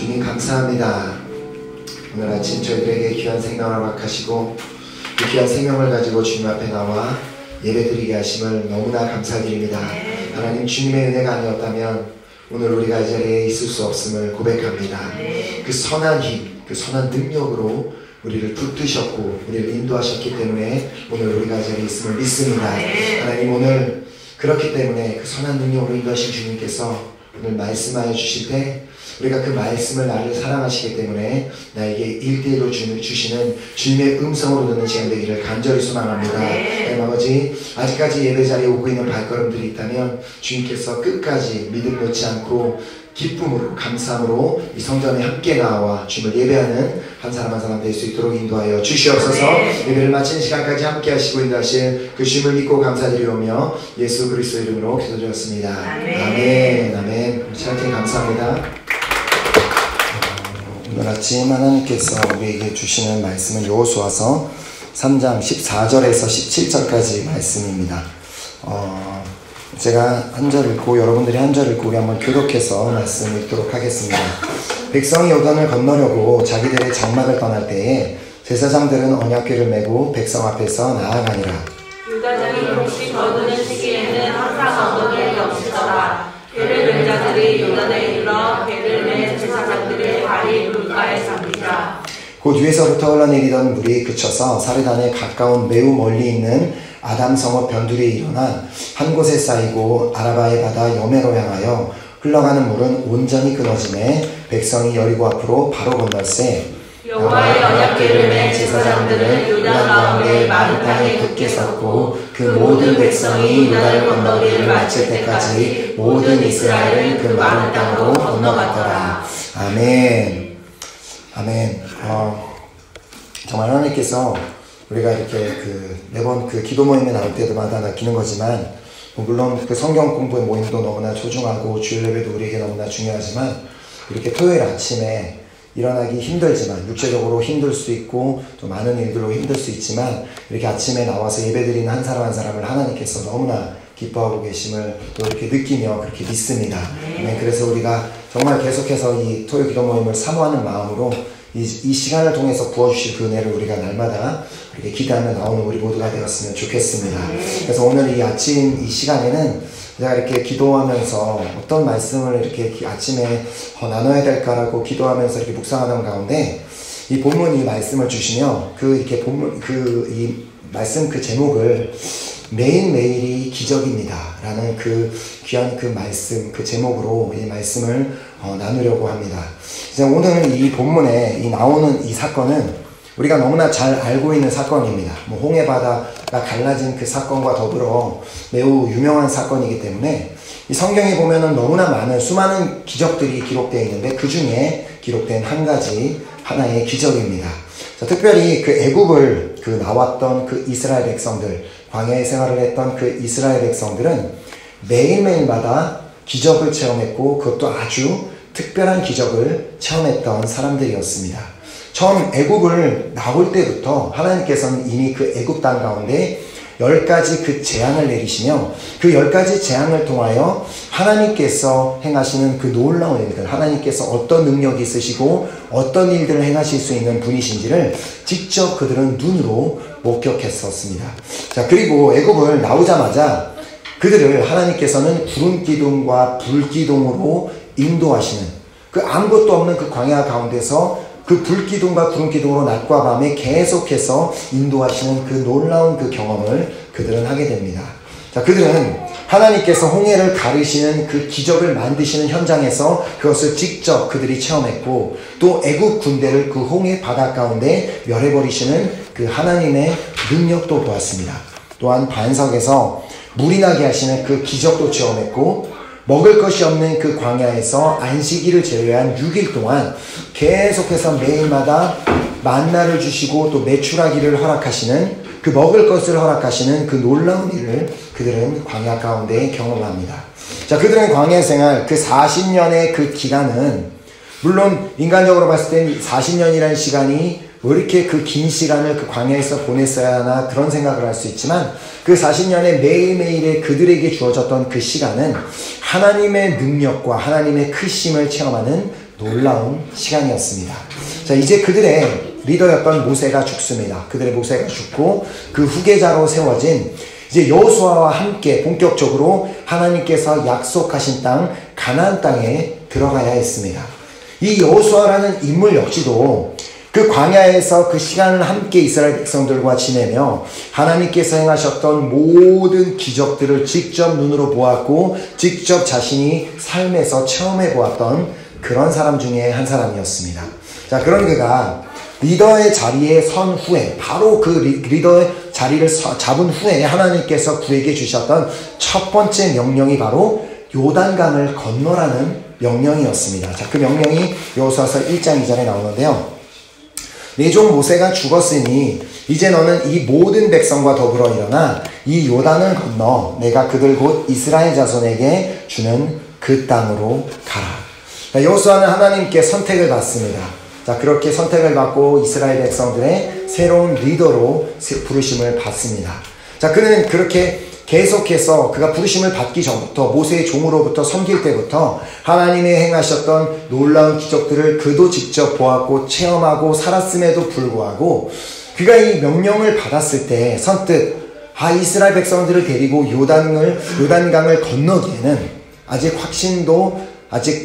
주님 감사합니다. 오늘 아침 저희들에게 귀한 생명을 허락하시고 그 귀한 생명을 가지고 주님 앞에 나와 예배드리게 하심을 너무나 감사드립니다. 하나님, 주님의 은혜가 아니었다면 오늘 우리가 이 자리에 있을 수 없음을 고백합니다. 그 선한 힘, 그 선한 능력으로 우리를 붙드셨고 우리를 인도하셨기 때문에 오늘 우리가 이 자리에 있음을 믿습니다. 하나님, 오늘 그렇기 때문에 그 선한 능력으로 인도하신 주님께서 오늘 말씀하여 주실 때 우리가 그 말씀을 나를 사랑하시기 때문에 나에게 1대1로 주시는 주님의 음성으로 듣는 시간 되기를 간절히 소망합니다. 하나님 아버지, 아직까지 예배 자리에 오고 있는 발걸음들이 있다면 주님께서 끝까지 믿음 놓지 않고 기쁨으로 감사함으로 이 성전에 함께 나와 주님을 예배하는 한 사람 한 사람 될 수 있도록 인도하여 주시옵소서. 예배를 마치는 시간까지 함께 하시고 인도하실 그 주님을 믿고 감사드리오며 예수 그리스도 이름으로 기도드렸습니다. 아멘. 아멘. 찬양 감사합니다. 오늘 아침 하나님께서 우리에게 주시는 말씀은 여호수아서 3장 14절에서 17절까지 말씀입니다. 제가 한 절 읽고 여러분들이 한 절 읽고 우리 한번 교독해서 말씀 읽도록 하겠습니다. 백성이 요단을 건너려고 자기들의 장막을 떠날 때에 제사장들은 언약궤를 메고 백성 앞에서 나아가니라. 유다장이 곡식 거두는 시기에는 항상 언덕에 넘치더라. 궤를 맨 자들이 요단에 이르러 궤를 맨 제사장들의 발이 물가에 잠기라. 곧 위에서부터 흘러내리던 물이 그쳐서 사르단에 가까운 매우 멀리 있는 아담성읍 변두리에 일어나 한 곳에 쌓이고 아라바의 바다 여매로 향하여 흘러가는 물은 온전히 끊어지매 백성이 여리고 앞으로 바로 건널세. 여호와의 언약궤를 맨 제사장들은 요단 가운데 마른 땅에 굳게 섰고 그 모든 백성이 요단을 건너기를 마칠 때까지 모든 이스라엘은 그 마른 땅으로 건너갔더라. 아멘. 아멘. 정말 하나님께서 우리가 이렇게 매번 기도 모임에 나올 때마다 느끼는 거지만, 물론 그 성경 공부의 모임도 너무나 소중하고 주일 예배도 우리에게 너무나 중요하지만, 이렇게 토요일 아침에 일어나기 힘들지만, 육체적으로 힘들 수 있고 또 많은 일들로 힘들 수 있지만, 이렇게 아침에 나와서 예배드리는 한 사람 한 사람을 하나님께서 너무나 기뻐하고 계심을 또 이렇게 느끼며 그렇게 믿습니다. 그래서 우리가 정말 계속해서 이 토요일 기도 모임을 사모하는 마음으로 이 시간을 통해서 부어주실 그 은혜를 우리가 날마다 이렇게 기대하며 나오는 우리 모두가 되었으면 좋겠습니다. 그래서 오늘 이 아침 이 시간에는 제가 이렇게 기도하면서 어떤 말씀을 이렇게 아침에 나눠야 될까라고 기도하면서 이렇게 묵상하는 가운데 이 본문이 말씀을 주시며 이렇게 본문 이 말씀 그 제목을 매일매일이 기적입니다 라는 그 귀한 그 말씀 그 제목으로 이 말씀을 나누려고 합니다. 오늘 이 본문에 나오는 이 사건은 우리가 너무나 잘 알고 있는 사건입니다. 홍해 바다가 갈라진 그 사건과 더불어 매우 유명한 사건이기 때문에 이 성경에 보면은 너무나 많은 수많은 기적들이 기록되어 있는데 그 중에 기록된 한 가지 하나의 기적입니다. 특별히 그 애굽을 나왔던 그 이스라엘 백성들, 광야의 생활을 했던 그 이스라엘 백성들은 매일매일마다 기적을 체험했고 그것도 아주 특별한 기적을 체험했던 사람들이었습니다. 처음 애굽을 나올 때부터 하나님께서는 이미 그 애굽 땅 가운데 10가지 그 재앙을 내리시며 그 10가지 재앙을 통하여 하나님께서 행하시는 그 놀라운 일들, 하나님께서 어떤 능력이 있으시고 어떤 일들을 행하실 수 있는 분이신지를 직접 그들은 눈으로 목격했었습니다. 그리고 애굽을 나오자마자 그들을 하나님께서는 구름 기둥과 불 기둥으로 인도하시는 그 아무것도 없는 그 광야 가운데서 그 불기둥과 구름기둥으로 낮과 밤에 계속해서 인도하시는 그 놀라운 그 경험을 그들은 하게 됩니다. 그들은 하나님께서 홍해를 가르시는 그 기적을 만드시는 현장에서 그것을 직접 그들이 체험했고 또 애굽 군대를 그 홍해 바다 가운데 멸해버리시는 그 하나님의 능력도 보았습니다. 또한 반석에서 물이 나게 하시는 그 기적도 체험했고 먹을 것이 없는 그 광야에서 안식일을 제외한 6일 동안 계속해서 매일마다 만나를 주시고 또 메추라기를 허락하시는 그 먹을 것을 허락하시는 그 놀라운 일을 그들은 광야 가운데 경험합니다. 그들은 광야 생활 그 40년의 그 기간은 물론 인간적으로 봤을 때 40년이라는 시간이 왜 이렇게 그 긴 시간을 그 광야에서 보냈어야 하나 그런 생각을 할 수 있지만 그 40년의 매일매일의 그들에게 주어졌던 그 시간은 하나님의 능력과 하나님의 크심을 체험하는 놀라운 시간이었습니다. 자, 이제 그들의 리더였던 모세가 죽습니다. 그들의 모세가 죽고 그 후계자로 세워진 이제 여호수아와 함께 본격적으로 하나님께서 약속하신 땅 가나안 땅에 들어가야 했습니다. 이 여호수아라는 인물 역시도 그 광야에서 그 시간을 함께 이스라엘 백성들과 지내며 하나님께서 행하셨던 모든 기적들을 직접 눈으로 보았고 직접 자신이 삶에서 체험해 보았던 그런 사람 중에 한 사람이었습니다. 자, 그런 그가 리더의 자리에 선 후에 바로 그 리더의 자리를 잡은 후에 하나님께서 그에게 주셨던 첫 번째 명령이 바로 요단강을 건너라는 명령이었습니다. 자, 그 명령이 여호수아서 1장 2절에 나오는데요. 내 종 모세가 죽었으니 이제 너는 이 모든 백성과 더불어 일어나 이 요단을 건너 내가 그들 곧 이스라엘 자손에게 주는 그 땅으로 가라. 여호수아는 하나님께 선택을 받습니다. 자, 그렇게 선택을 받고 이스라엘 백성들의 새로운 리더로 부르심을 받습니다. 자, 그는 그렇게 계속해서 그가 부르심을 받기 전부터 모세의 종으로부터 섬길 때부터 하나님의 행하셨던 놀라운 기적들을 그도 직접 보았고 체험하고 살았음에도 불구하고 그가 이 명령을 받았을 때 선뜻 이스라엘 백성들을 데리고 요단강을 건너기에는 아직 확신도 아직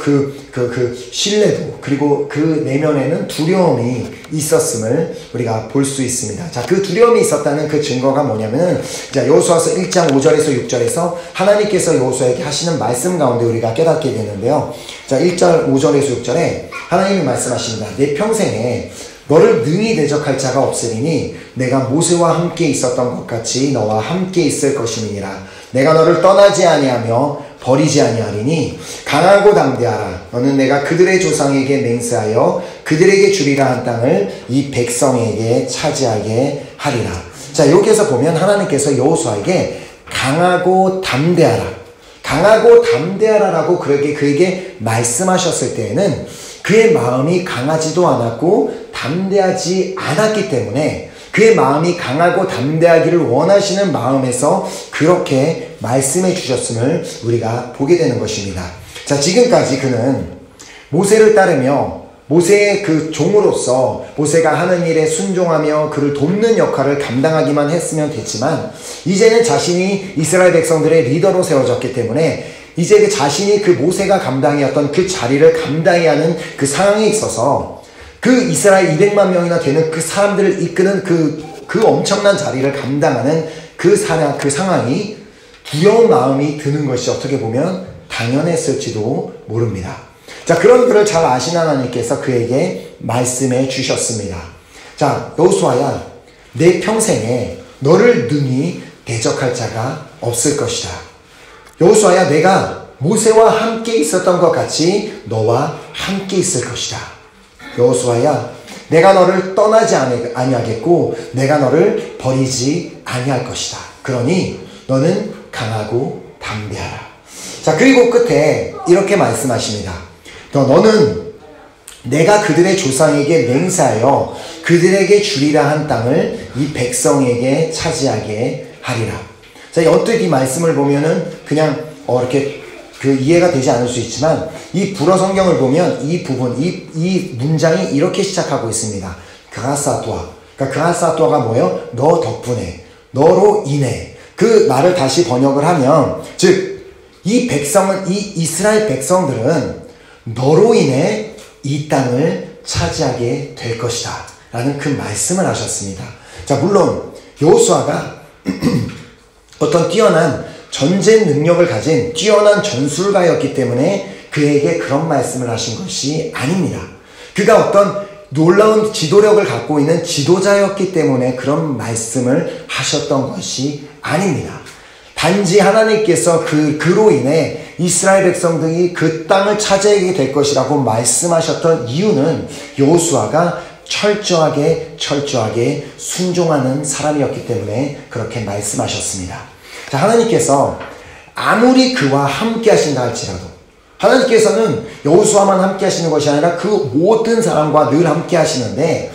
신뢰도 그리고 그 내면에는 두려움이 있었음을 우리가 볼 수 있습니다. 자, 그 두려움이 있었다는 그 증거가 뭐냐면은 자, 여호수아서 1장 5절에서 6절에서 하나님께서 여호수아에게 하시는 말씀 가운데 우리가 깨닫게 되는데요. 자, 1절 5절에서 6절에 하나님이 말씀하십니다. 내 평생에 너를 능히 대적할 자가 없으리니 내가 모세와 함께 있었던 것 같이 너와 함께 있을 것임이니라. 내가 너를 떠나지 아니하며 버리지 아니하리니 강하고 담대하라. 너는 내가 그들의 조상에게 맹세하여 그들에게 주리라 한 땅을 이 백성에게 차지하게 하리라. 자, 여기에서 보면 하나님께서 여호수아에게 강하고 담대하라, 강하고 담대하라라고 그에게 말씀하셨을 때에는 그의 마음이 강하지도 않았고 담대하지 않았기 때문에 그의 마음이 강하고 담대하기를 원하시는 마음에서 그렇게 말씀해 주셨음을 우리가 보게 되는 것입니다. 자, 지금까지 그는 모세를 따르며 모세의 그 종으로서 모세가 하는 일에 순종하며 그를 돕는 역할을 감당하기만 했으면 됐지만 이제는 자신이 이스라엘 백성들의 리더로 세워졌기 때문에 이제 그 자신이 그 모세가 감당이었던 그 자리를 감당해야 하는 그 상황에 있어서 그 이스라엘 200만 명이나 되는 그 사람들을 이끄는 그 엄청난 자리를 감당하는 그 상황이 두려운 마음이 드는 것이 어떻게 보면 당연했을지도 모릅니다. 자, 그런 그를 잘 아신 하나님께서 그에게 말씀해 주셨습니다. 자, 여호수아야, 내 평생에 너를 능히 대적할 자가 없을 것이다. 여호수아야, 내가 모세와 함께 있었던 것 같이 너와 함께 있을 것이다. 여호수아야, 내가 너를 떠나지 아니하겠고 내가 너를 버리지 아니할 것이다. 그러니 너는 강하고 담대하라. 자, 그리고 끝에 이렇게 말씀하십니다. 너는 내가 그들의 조상에게 맹세하여 그들에게 주리라 한 땅을 이 백성에게 차지하게 하리라. 자, 언뜻 이 말씀을 보면은 그냥 이렇게 이해가 되지 않을 수 있지만 이 불어 성경을 보면 이 부분, 이 문장이 이렇게 시작하고 있습니다. 그라사도아. 그러니까 그라사도아가 뭐예요? 너 덕분에, 너로 인해. 그 말을 다시 번역을 하면, 즉 이 백성은, 이 이스라엘 백성들은 너로 인해 이 땅을 차지하게 될 것이다 라는 그 말씀을 하셨습니다. 자, 물론 여호수아가 어떤 뛰어난 전쟁 능력을 가진 뛰어난 전술가였기 때문에 그에게 그런 말씀을 하신 것이 아닙니다. 그가 어떤 놀라운 지도력을 갖고 있는 지도자였기 때문에 그런 말씀을 하셨던 것이 아닙니다. 단지 하나님께서 그로 인해 이스라엘 백성들이 그 땅을 차지하게 될 것이라고 말씀하셨던 이유는 여호수아가 철저하게 순종하는 사람이었기 때문에 그렇게 말씀하셨습니다. 자, 하나님께서 아무리 그와 함께 하신다 할지라도 하나님께서는 여호수아만 함께 하시는 것이 아니라 그 모든 사람과 늘 함께 하시는데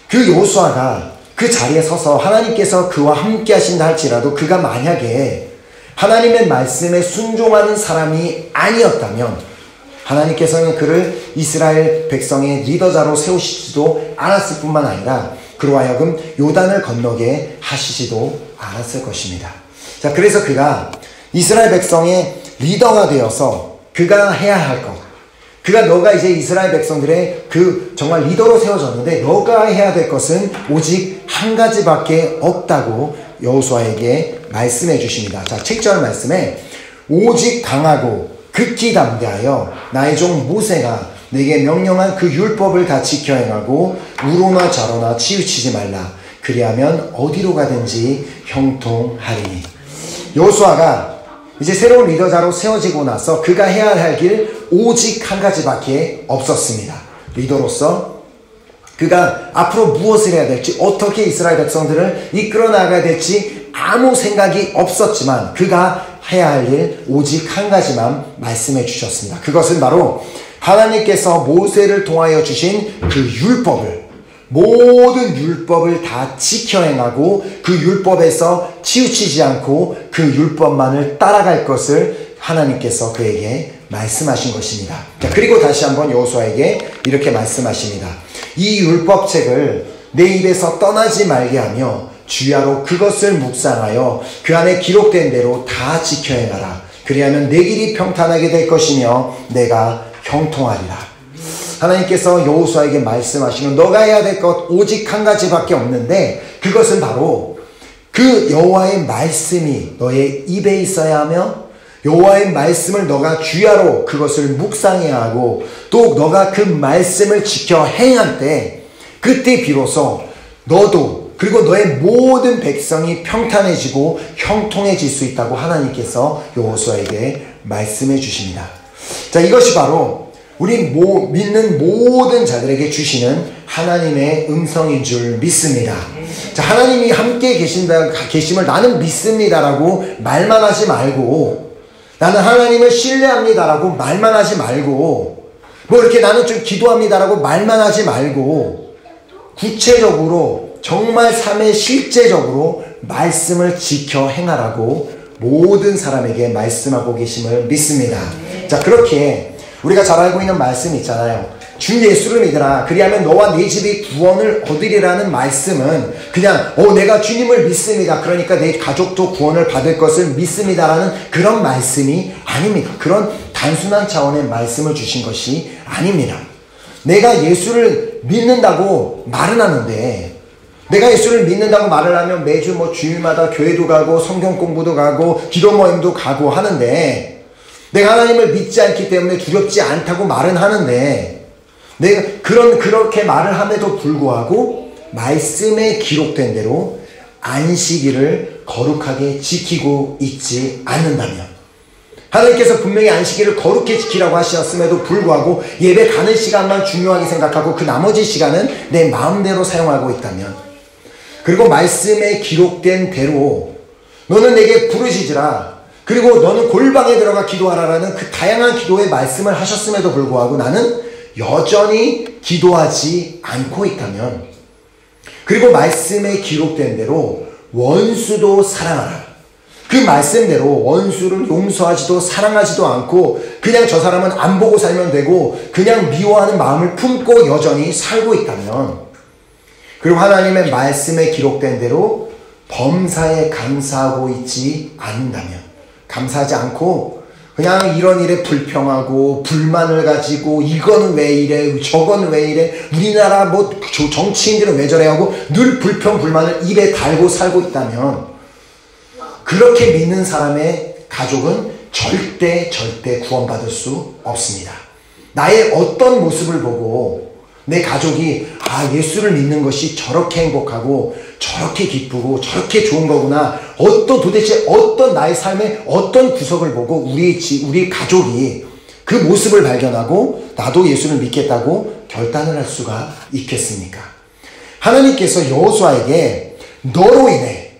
그 여호수아가 그 자리에 서서 하나님께서 그와 함께 하신다 할지라도 그가 만약에 하나님의 말씀에 순종하는 사람이 아니었다면 하나님께서는 그를 이스라엘 백성의 리더자로 세우시지도 않았을 뿐만 아니라 그로 하여금 요단을 건너게 하시지도 않았을 것입니다. 자, 그래서 그가 이스라엘 백성의 리더가 되어서 그가 해야 할 것, 너가 이제 이스라엘 백성들의 정말 리더로 세워졌는데 너가 해야 될 것은 오직 한 가지밖에 없다고 여호수아에게 말씀해 주십니다. 자, 7절 말씀에 오직 강하고 극히 담대하여 나의 종 모세가 내게 명령한 그 율법을 다 지켜 행하고 우로나 좌로나 치우치지 말라. 그리하면 어디로 가든지 형통하리니. 여호수아가 이제 새로운 리더자로 세워지고 나서 그가 해야 할 길 오직 한 가지밖에 없었습니다. 리더로서 그가 앞으로 무엇을 해야 될지, 어떻게 이스라엘 백성들을 이끌어 나가야 될지 아무 생각이 없었지만 그가 해야 할 일 오직 한 가지만 말씀해 주셨습니다. 그것은 바로 하나님께서 모세를 통하여 주신 그 율법을, 모든 율법을 다 지켜 행하고 그 율법에서 치우치지 않고 그 율법만을 따라갈 것을 하나님께서 그에게 말씀하신 것입니다. 자, 그리고 다시 한번 여호수아에게 이렇게 말씀하십니다. 이 율법책을 내 입에서 떠나지 말게 하며 주야로 그것을 묵상하여 그 안에 기록된 대로 다 지켜 행하라. 그리하면 내 길이 평탄하게 될 것이며 내가 형통하리라. 하나님께서 여호수아에게 말씀하시는 너가 해야 될 것 오직 한 가지밖에 없는데 그것은 바로 그 여호와의 말씀이 너의 입에 있어야 하며 여호와의 말씀을 너가 주야로 그것을 묵상해야 하고 또 너가 그 말씀을 지켜 행할 때 그때 비로소 너도 그리고 너의 모든 백성이 평탄해지고 형통해질 수 있다고 하나님께서 여호수아에게 말씀해 주십니다. 자, 이것이 바로 우리 믿는 모든 자들에게 주시는 하나님의 음성인 줄 믿습니다. 자, 하나님이 함께 계심을 나는 믿습니다라고 말만 하지 말고, 나는 하나님을 신뢰합니다라고 말만 하지 말고, 뭐 이렇게 나는 좀 기도합니다라고 말만 하지 말고, 구체적으로 정말 삶에 실제적으로 말씀을 지켜 행하라고 모든 사람에게 말씀하고 계심을 믿습니다. 자, 그렇게 우리가 잘 알고 있는 말씀이 있잖아요. 주 예수를 믿으라. 그리하면 너와 네 집이 구원을 얻으리라는 말씀은 그냥 내가 주님을 믿습니다. 그러니까 내 가족도 구원을 받을 것을 믿습니다라는 그런 말씀이 아닙니다. 그런 단순한 차원의 말씀을 주신 것이 아닙니다. 내가 예수를 믿는다고 말은 하는데, 내가 예수를 믿는다고 말을 하면 매주 주일마다 교회도 가고 성경 공부도 가고 기도 모임도 가고 하는데, 내가 하나님을 믿지 않기 때문에 두렵지 않다고 말은 하는데, 내가 그렇게 말을 함에도 불구하고 말씀에 기록된 대로 안식일을 거룩하게 지키고 있지 않는다면, 하나님께서 분명히 안식일을 거룩히 지키라고 하셨음에도 불구하고 예배 가는 시간만 중요하게 생각하고 그 나머지 시간은 내 마음대로 사용하고 있다면, 그리고 말씀에 기록된 대로 너는 내게 부르짖으라, 그리고 너는 골방에 들어가 기도하라라는 그 다양한 기도의 말씀을 하셨음에도 불구하고 나는 여전히 기도하지 않고 있다면, 그리고 말씀에 기록된 대로 원수도 사랑하라, 그 말씀대로 원수를 용서하지도 사랑하지도 않고 그냥 저 사람은 안 보고 살면 되고 그냥 미워하는 마음을 품고 여전히 살고 있다면, 그리고 하나님의 말씀에 기록된 대로 범사에 감사하고 있지 않는다면, 감사하지 않고 그냥 이런 일에 불평하고 불만을 가지고 이건 왜 이래 저건 왜 이래 우리나라 정치인들은 왜 저래 하고 늘 불평 불만을 입에 달고 살고 있다면, 그렇게 믿는 사람의 가족은 절대 구원받을 수 없습니다. 나의 어떤 모습을 보고 내 가족이 예수를 믿는 것이 저렇게 행복하고 저렇게 기쁘고 저렇게 좋은 거구나, 도대체 어떤 나의 삶의 어떤 구석을 보고 우리 가족이 그 모습을 발견하고 나도 예수를 믿겠다고 결단을 할 수가 있겠습니까? 하나님께서 여호수아에게 너로 인해,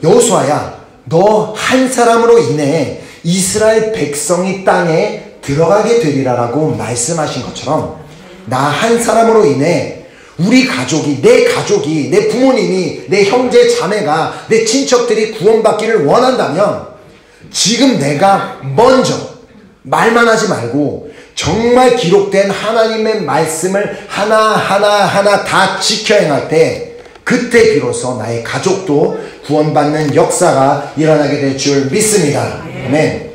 여호수아야 너 한 사람으로 인해 이스라엘 백성이 땅에 들어가게 되리라라고 말씀하신 것처럼 나 한 사람으로 인해 우리 가족이, 내 부모님이, 내 형제 자매가, 내 친척들이 구원받기를 원한다면 지금 내가 먼저 말만 하지 말고 정말 기록된 하나님의 말씀을 하나하나 다 지켜 행할 때 그때 비로소 나의 가족도 구원받는 역사가 일어나게 될 줄 믿습니다. 아멘.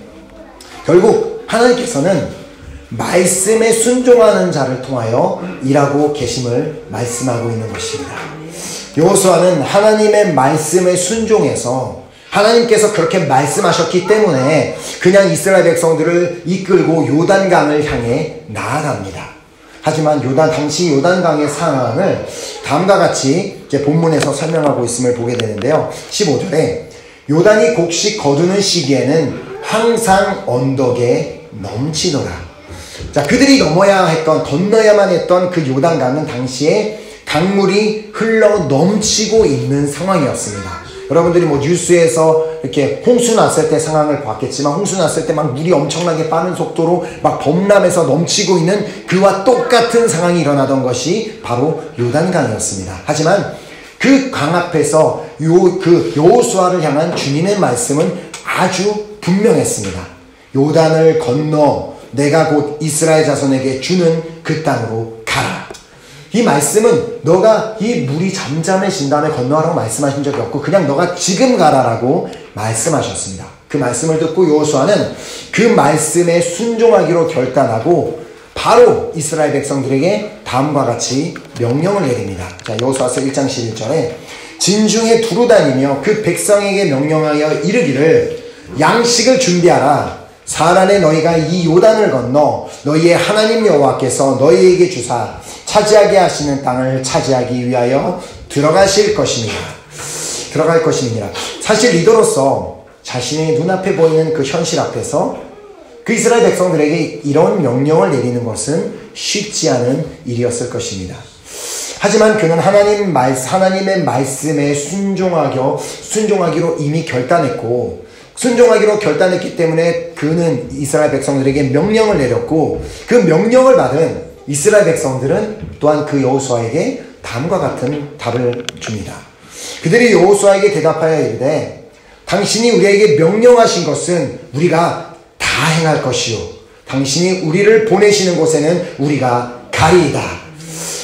결국 하나님께서는 말씀에 순종하는 자를 통하여 일하고 계심을 말씀하고 있는 것입니다. 여호수아는 하나님의 말씀에 순종해서 하나님께서 그렇게 말씀하셨기 때문에 그냥 이스라엘 백성들을 이끌고 요단강을 향해 나아갑니다. 하지만 당시 요단강의 상황을 다음과 같이 이제 본문에서 설명하고 있음을 보게 되는데요. 15절에 요단이 곡식 거두는 시기에는 항상 언덕에 넘치더라. 자, 그들이 건너야만 했던 그 요단강은 당시에 강물이 흘러 넘치고 있는 상황이었습니다. 여러분들이 뉴스에서 이렇게 홍수 났을 때 상황을 봤겠지만, 홍수 났을 때 막 물이 엄청나게 빠른 속도로 막 범람해서 넘치고 있는 그와 똑같은 상황이 일어나던 것이 바로 요단강이었습니다. 하지만 그 강 앞에서 여호수아를 향한 주님의 말씀은 아주 분명했습니다. 요단을 건너 내가 곧 이스라엘 자손에게 주는 그 땅으로 가라. 이 말씀은 너가 이 물이 잠잠해진 다음에 건너라고 말씀하신 적이 없고 그냥 너가 지금 가라라고 말씀하셨습니다. 그 말씀을 듣고 여호수아는 그 말씀에 순종하기로 결단하고 바로 이스라엘 백성들에게 다음과 같이 명령을 내립니다. 자, 여호수아서 1장 11절에 진중에 두루 다니며 그 백성에게 명령하여 이르기를 양식을 준비하라. 사흘 안에 너희가 이 요단을 건너 너희의 하나님 여호와께서 너희에게 주사 차지하게 하시는 땅을 차지하기 위하여 들어갈 것임이니라. 사실 리더로서 자신의 눈앞에 보이는 그 현실 앞에서 그 이스라엘 백성들에게 이런 명령을 내리는 것은 쉽지 않은 일이었을 것입니다. 하지만 그는 하나님의 말씀에 순종하기로 이미 결단했고, 순종하기로 결단했기 때문에 그는 이스라엘 백성들에게 명령을 내렸고, 그 명령을 받은 이스라엘 백성들은 또한 그 여호수아에게 다음과 같은 답을 줍니다. 그들이 여호수아에게 대답하여 이르되 당신이 우리에게 명령하신 것은 우리가 다 행할 것이요 당신이 우리를 보내시는 곳에는 우리가 가리이다.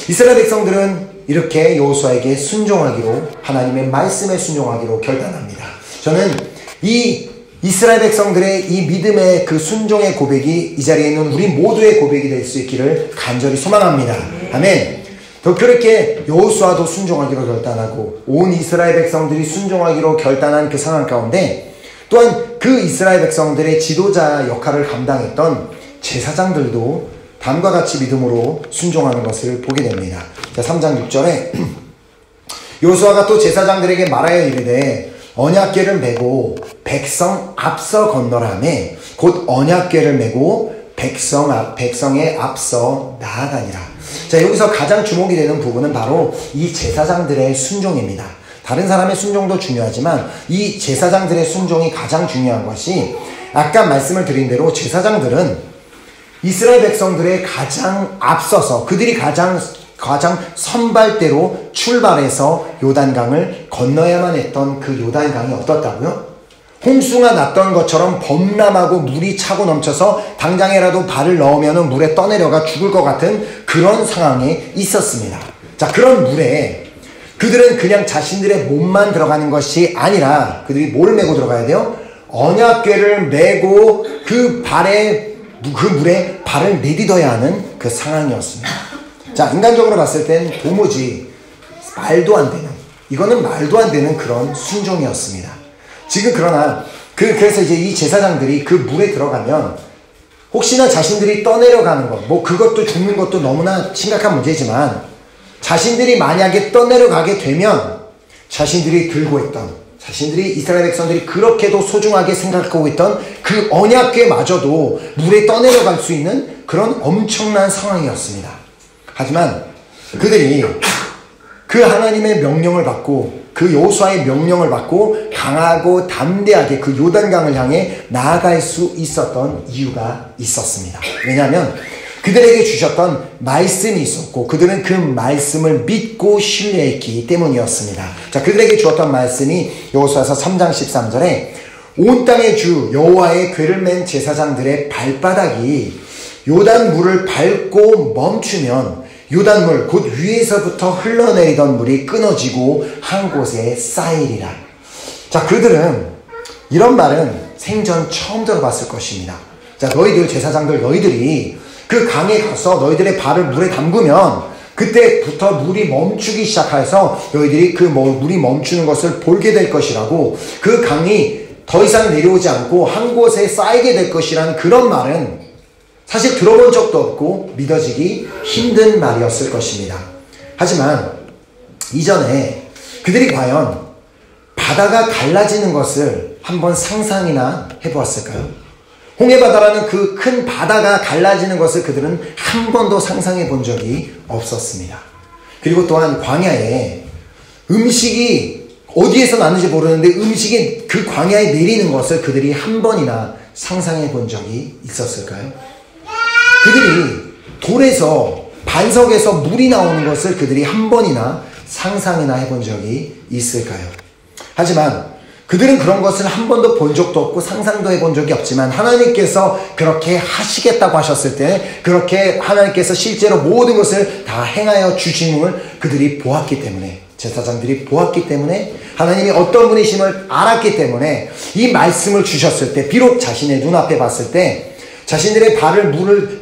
이스라엘 백성들은 이렇게 여호수아에게 순종하기로, 하나님의 말씀에 순종하기로 결단합니다. 저는 이 이스라엘 백성들의 이 믿음의 그 순종의 고백이 이 자리에 있는 우리 모두의 고백이 될 수 있기를 간절히 소망합니다. 아멘. 더 그렇게 여호수아도 순종하기로 결단하고 온 이스라엘 백성들이 순종하기로 결단한 그 상황 가운데 또한 그 이스라엘 백성들의 지도자 역할을 감당했던 제사장들도 다음과 같이 믿음으로 순종하는 것을 보게 됩니다. 자, 3장 6절에 여호수아가 또 제사장들에게 말하여 이르되 언약궤를 메고 백성 앞서 건너라 하며 곧 언약궤를 메고 백성의 앞서 나아가니라. 자, 여기서 가장 주목이 되는 부분은 바로 이 제사장들의 순종입니다. 다른 사람의 순종도 중요하지만 이 제사장들의 순종이 가장 중요한 것이, 아까 말씀을 드린 대로 제사장들은 이스라엘 백성들의 가장 앞서서 그들이 가장 선발대로 출발해서 요단강을 건너야만 했던 그 요단강이 어떻다고요? 홍수가 났던 것처럼 범람하고 물이 차고 넘쳐서 당장에라도 발을 넣으면 물에 떠내려가 죽을 것 같은 그런 상황에 있었습니다. 자, 그런 물에 그들은 그냥 자신들의 몸만 들어가는 것이 아니라 그들이 뭘 메고 들어가야 돼요? 언약궤를 메고 그 물에 발을 내딛어야 하는 그 상황이었습니다. 자, 인간적으로 봤을 땐 도무지 말도 안 되는 그런 순종이었습니다. 지금 그러나 그래서 이제 이 제사장들이 그 물에 들어가면 혹시나 자신들이 떠내려가는 것, 그것도 죽는 것도 너무나 심각한 문제지만 자신들이 만약에 떠내려가게 되면 자신들이 이스라엘 백성들이 그렇게도 소중하게 생각하고 있던 그 언약궤마저도 물에 떠내려갈 수 있는 그런 엄청난 상황이었습니다. 하지만 그들이 그 하나님의 명령을 받고 그 여호수아의 명령을 받고 강하고 담대하게 그 요단강을 향해 나아갈 수 있었던 이유가 있었습니다. 왜냐하면 그들에게 주셨던 말씀이 있었고 그들은 그 말씀을 믿고 신뢰했기 때문이었습니다. 자, 그들에게 주었던 말씀이 여호수아서 3장 13절에 온 땅의 주 여호와의 궤를 맨 제사장들의 발바닥이 요단 물을 밟고 멈추면 요단물 곧 위에서부터 흘러내리던 물이 끊어지고 한 곳에 쌓이리라. 자, 그들은 이런 말은 생전 처음 들어봤을 것입니다. 자, 너희들 제사장들 너희들이 그 강에 가서 너희들의 발을 물에 담그면 그때부터 물이 멈추기 시작해서 너희들이 그 물이 멈추는 것을 보게 될 것이라고, 그 강이 더 이상 내려오지 않고 한 곳에 쌓이게 될 것이라는 그런 말은 사실 들어본 적도 없고 믿어지기 힘든 말이었을 것입니다. 하지만 이전에 그들이 과연 바다가 갈라지는 것을 한번 상상이나 해보았을까요? 홍해바다라는 그 큰 바다가 갈라지는 것을 그들은 한 번도 상상해 본 적이 없었습니다. 그리고 또한 광야에 음식이 어디에서 나는지 모르는데 음식이 그 광야에 내리는 것을 그들이 한 번이나 상상해 본 적이 있었을까요? 그들이 돌에서 반석에서 물이 나오는 것을 그들이 한 번이나 상상이나 해본 적이 있을까요? 하지만 그들은 그런 것을 한 번도 본 적도 없고 상상도 해본 적이 없지만 하나님께서 그렇게 하시겠다고 하셨을 때 그렇게 하나님께서 실제로 모든 것을 다 행하여 주심을 그들이 보았기 때문에, 제사장들이 보았기 때문에, 하나님이 어떤 분이심을 알았기 때문에 이 말씀을 주셨을 때 비록 자신의 눈앞에 봤을 때 자신들의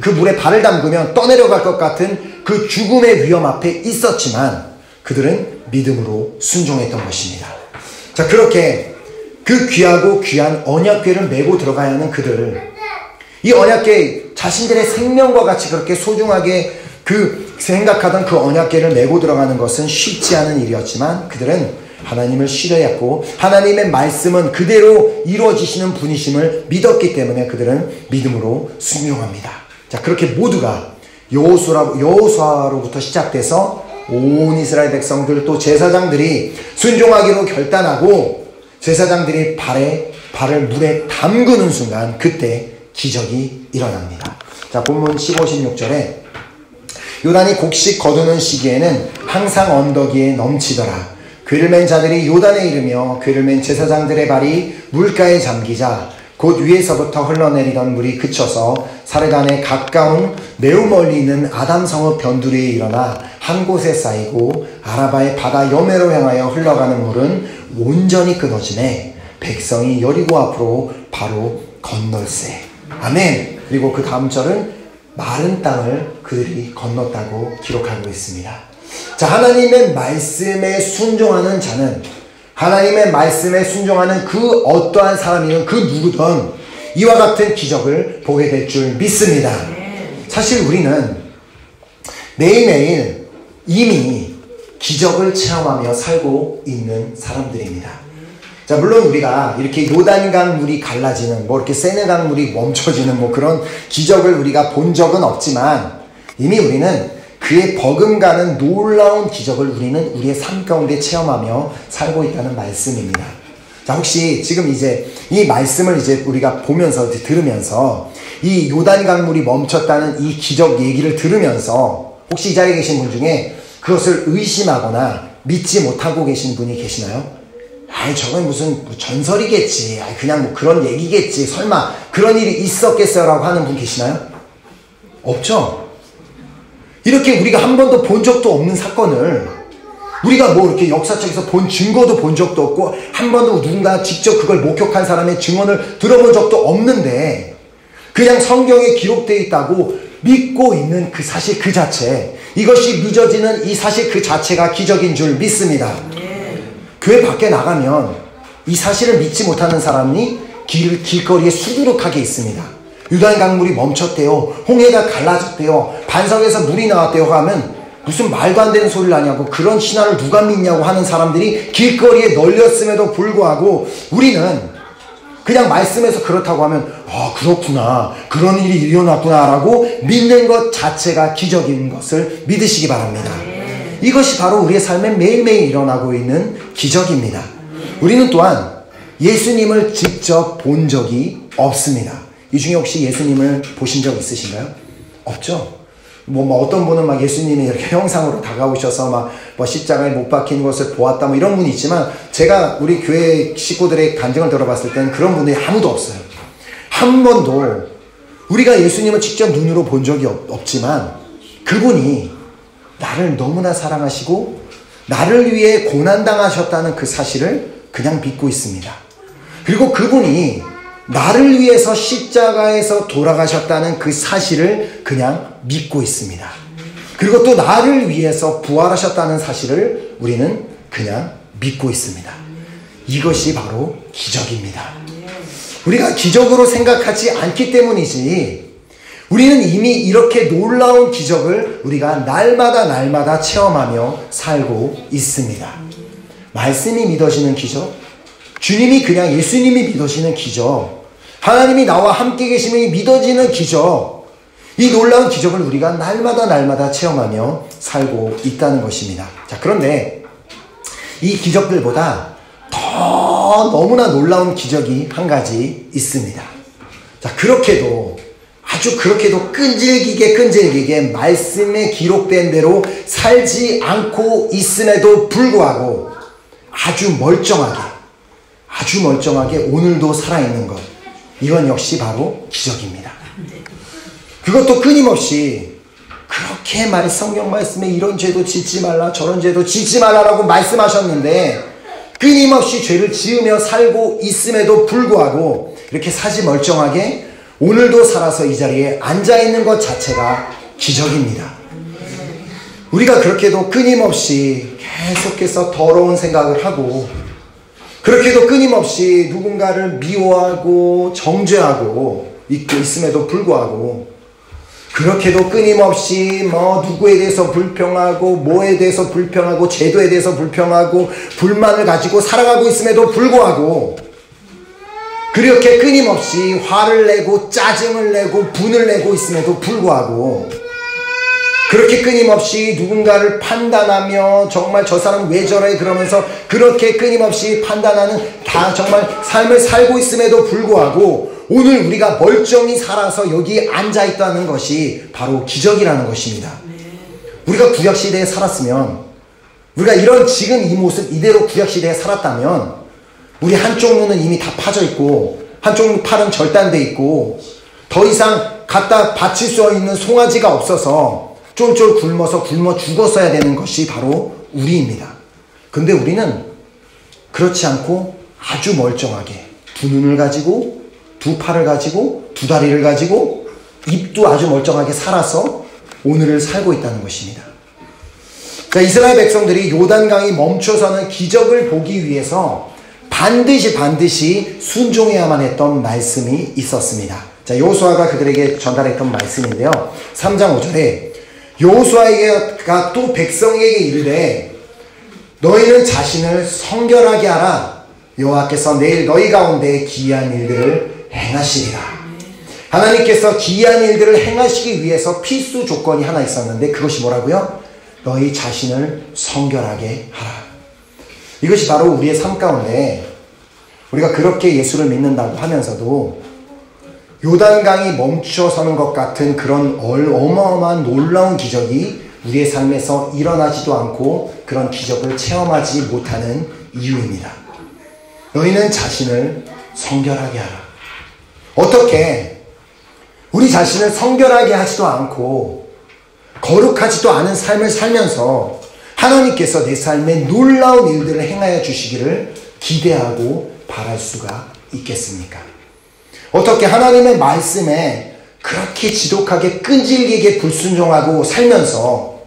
그 물에 발을 담그면 떠내려갈 것 같은 그 죽음의 위험 앞에 있었지만 그들은 믿음으로 순종했던 것입니다. 자, 그렇게 그 귀하고 귀한 언약궤를 메고 들어가야 하는 그들, 이 언약궤 자신들의 생명과 같이 그렇게 소중하게 생각하던 그 언약궤를 메고 들어가는 것은 쉽지 않은 일이었지만 그들은 하나님을 신뢰했고 하나님의 말씀은 그대로 이루어지시는 분이심을 믿었기 때문에 그들은 믿음으로 순종합니다. 자, 그렇게 모두가 여호수아로부터 시작돼서 온 이스라엘 백성들 또 제사장들이 순종하기로 결단하고 제사장들이 발을 물에 담그는 순간 그때 기적이 일어납니다. 자, 본문 15, 16절에 요단이 곡식 거두는 시기에는 항상 언덕 위에 넘치더라. 궤를 맨 자들이 요단에 이르며 궤를 맨 제사장들의 발이 물가에 잠기자 곧 위에서부터 흘러내리던 물이 그쳐서 사레단에 가까운 매우 멀리 있는 아담성읍 변두리에 일어나 한 곳에 쌓이고 아라바의 바다 여매로 향하여 흘러가는 물은 온전히 끊어지매 백성이 여리고 앞으로 바로 건널세. 아멘. 그리고 그 다음 절은 마른 땅을 그들이 건넜다고 기록하고 있습니다. 자, 하나님의 말씀에 순종하는 자는, 하나님의 말씀에 순종하는 그 어떠한 사람이든 그 누구든 이와 같은 기적을 보게 될 줄 믿습니다. 사실 우리는 매일매일 이미 기적을 체험하며 살고 있는 사람들입니다. 자, 물론 우리가 이렇게 요단강 물이 갈라지는, 이렇게 세네강 물이 멈춰지는 그런 기적을 우리가 본 적은 없지만 이미 우리는 그의 버금가는 놀라운 기적을 우리는 우리의 삶 가운데 체험하며 살고 있다는 말씀입니다. 자, 혹시 지금 이제 이 말씀을 이제 우리가 보면서 들으면서 이 요단 강물이 멈췄다는 이 기적 얘기를 들으면서 혹시 이 자리에 계신 분 중에 그것을 의심하거나 믿지 못하고 계신 분이 계시나요? 아이, 저건 무슨 전설이겠지. 아이, 그냥 그런 얘기겠지. 설마 그런 일이 있었겠어요? 라고 하는 분 계시나요? 없죠? 이렇게 우리가 한 번도 본 적도 없는 사건을 우리가 이렇게 역사책에서 본 증거도 본 적도 없고 한 번도 누군가 직접 그걸 목격한 사람의 증언을 들어본 적도 없는데 그냥 성경에 기록되어 있다고 믿고 있는 그 사실 그 자체, 이것이 믿어지는 이 사실 그 자체가 기적인 줄 믿습니다. 교회 밖에 나가면 이 사실을 믿지 못하는 사람이 길거리에 수두룩하게 있습니다. 요단 강물이 멈췄대요. 홍해가 갈라졌대요. 반석에서 물이 나왔대요 하면 무슨 말도 안 되는 소리를 하냐고, 그런 신화를 누가 믿냐고 하는 사람들이 길거리에 널렸음에도 불구하고 우리는 그냥 말씀에서 그렇다고 하면 그렇구나, 그런 일이 일어났구나 라고 믿는 것 자체가 기적인 것을 믿으시기 바랍니다. 이것이 바로 우리의 삶에 매일매일 일어나고 있는 기적입니다. 우리는 또한 예수님을 직접 본 적이 없습니다. 이 중에 혹시 예수님을 보신 적 있으신가요? 없죠? 어떤 분은 예수님이 이렇게 형상으로 다가오셔서 십자가에 못 박힌 것을 보았다 이런 분이 있지만 제가 우리 교회 식구들의 간증을 들어봤을 때는 그런 분들이 아무도 없어요. 한 번도 우리가 예수님을 직접 눈으로 본 적이 없지만 그분이 나를 너무나 사랑하시고 나를 위해 고난당하셨다는 그 사실을 그냥 믿고 있습니다. 그리고 그분이 나를 위해서 십자가에서 돌아가셨다는 그 사실을 그냥 믿고 있습니다. 그리고 또 나를 위해서 부활하셨다는 사실을 우리는 그냥 믿고 있습니다. 이것이 바로 기적입니다. 우리가 기적으로 생각하지 않기 때문이지 우리는 이미 이렇게 놀라운 기적을 우리가 날마다 체험하며 살고 있습니다. 말씀이 믿어지는 기적, 주님이 그냥 예수님이 믿어지는 기적, 하나님이 나와 함께 계심이 믿어지는 기적, 이 놀라운 기적을 우리가 날마다 체험하며 살고 있다는 것입니다. 자, 그런데 이 기적들보다 더 너무나 놀라운 기적이 한 가지 있습니다. 자, 그렇게도 끈질기게 말씀에 기록된 대로 살지 않고 있음에도 불구하고 아주 멀쩡하게 오늘도 살아있는 것, 이건 역시 바로 기적입니다. 그것도 끊임없이 그렇게 성경 말씀에 이런 죄도 짓지 말라 저런 죄도 짓지 말라라고 말씀하셨는데 끊임없이 죄를 지으며 살고 있음에도 불구하고 이렇게 사지 멀쩡하게 오늘도 살아서 이 자리에 앉아있는 것 자체가 기적입니다. 우리가 그렇게도 끊임없이 계속해서 더러운 생각을 하고 그렇게도 끊임없이 누군가를 미워하고 정죄하고 있음에도 불구하고 그렇게도 끊임없이 누구에 대해서 불평하고 뭐에 대해서 불평하고 제도에 대해서 불평하고 불만을 가지고 살아가고 있음에도 불구하고 그렇게 끊임없이 화를 내고 짜증을 내고 분을 내고 있음에도 불구하고 그렇게 끊임없이 누군가를 판단하며 정말 저 사람 왜 저래 그러면서 그렇게 끊임없이 판단하는 다 정말 삶을 살고 있음에도 불구하고 오늘 우리가 멀쩡히 살아서 여기 앉아있다는 것이 바로 기적이라는 것입니다. 우리가 구약시대에 살았으면 우리가 이런 지금 이 모습 이대로 구약시대에 살았다면 우리 한쪽 눈은 이미 다 파져있고 한쪽 팔은 절단돼 있고 더 이상 갖다 받칠 수 있는 송아지가 없어서 쫄쫄 굶어 죽었어야 되는 것이 바로 우리입니다. 근데 우리는 그렇지 않고 아주 멀쩡하게 두 눈을 가지고 두 팔을 가지고 두 다리를 가지고 입도 아주 멀쩡하게 살아서 오늘을 살고 있다는 것입니다. 자, 이스라엘 백성들이 요단강이 멈춰서는 기적을 보기 위해서 반드시 순종해야만 했던 말씀이 있었습니다. 자, 여호수아가 그들에게 전달했던 말씀인데요. 3장 5절에 여호수아가 또 백성에게 이르되 너희는 자신을 성결하게 하라. 여호와께서 내일 너희 가운데 기이한 일들을 행하시리라. 하나님께서 기이한 일들을 행하시기 위해서 필수 조건이 하나 있었는데 그것이 뭐라고요? 너희 자신을 성결하게 하라. 이것이 바로 우리의 삶 가운데 우리가 그렇게 예수를 믿는다고 하면서도 요단강이 멈춰서는 것 같은 그런 어마어마한 놀라운 기적이 우리의 삶에서 일어나지도 않고 그런 기적을 체험하지 못하는 이유입니다. 너희는 자신을 성결하게 하라. 어떻게 우리 자신을 성결하게 하지도 않고 거룩하지도 않은 삶을 살면서 하나님께서 내 삶에 놀라운 일들을 행하여 주시기를 기대하고 바랄 수가 있겠습니까? 어떻게 하나님의 말씀에 그렇게 지독하게 끈질기게 불순종하고 살면서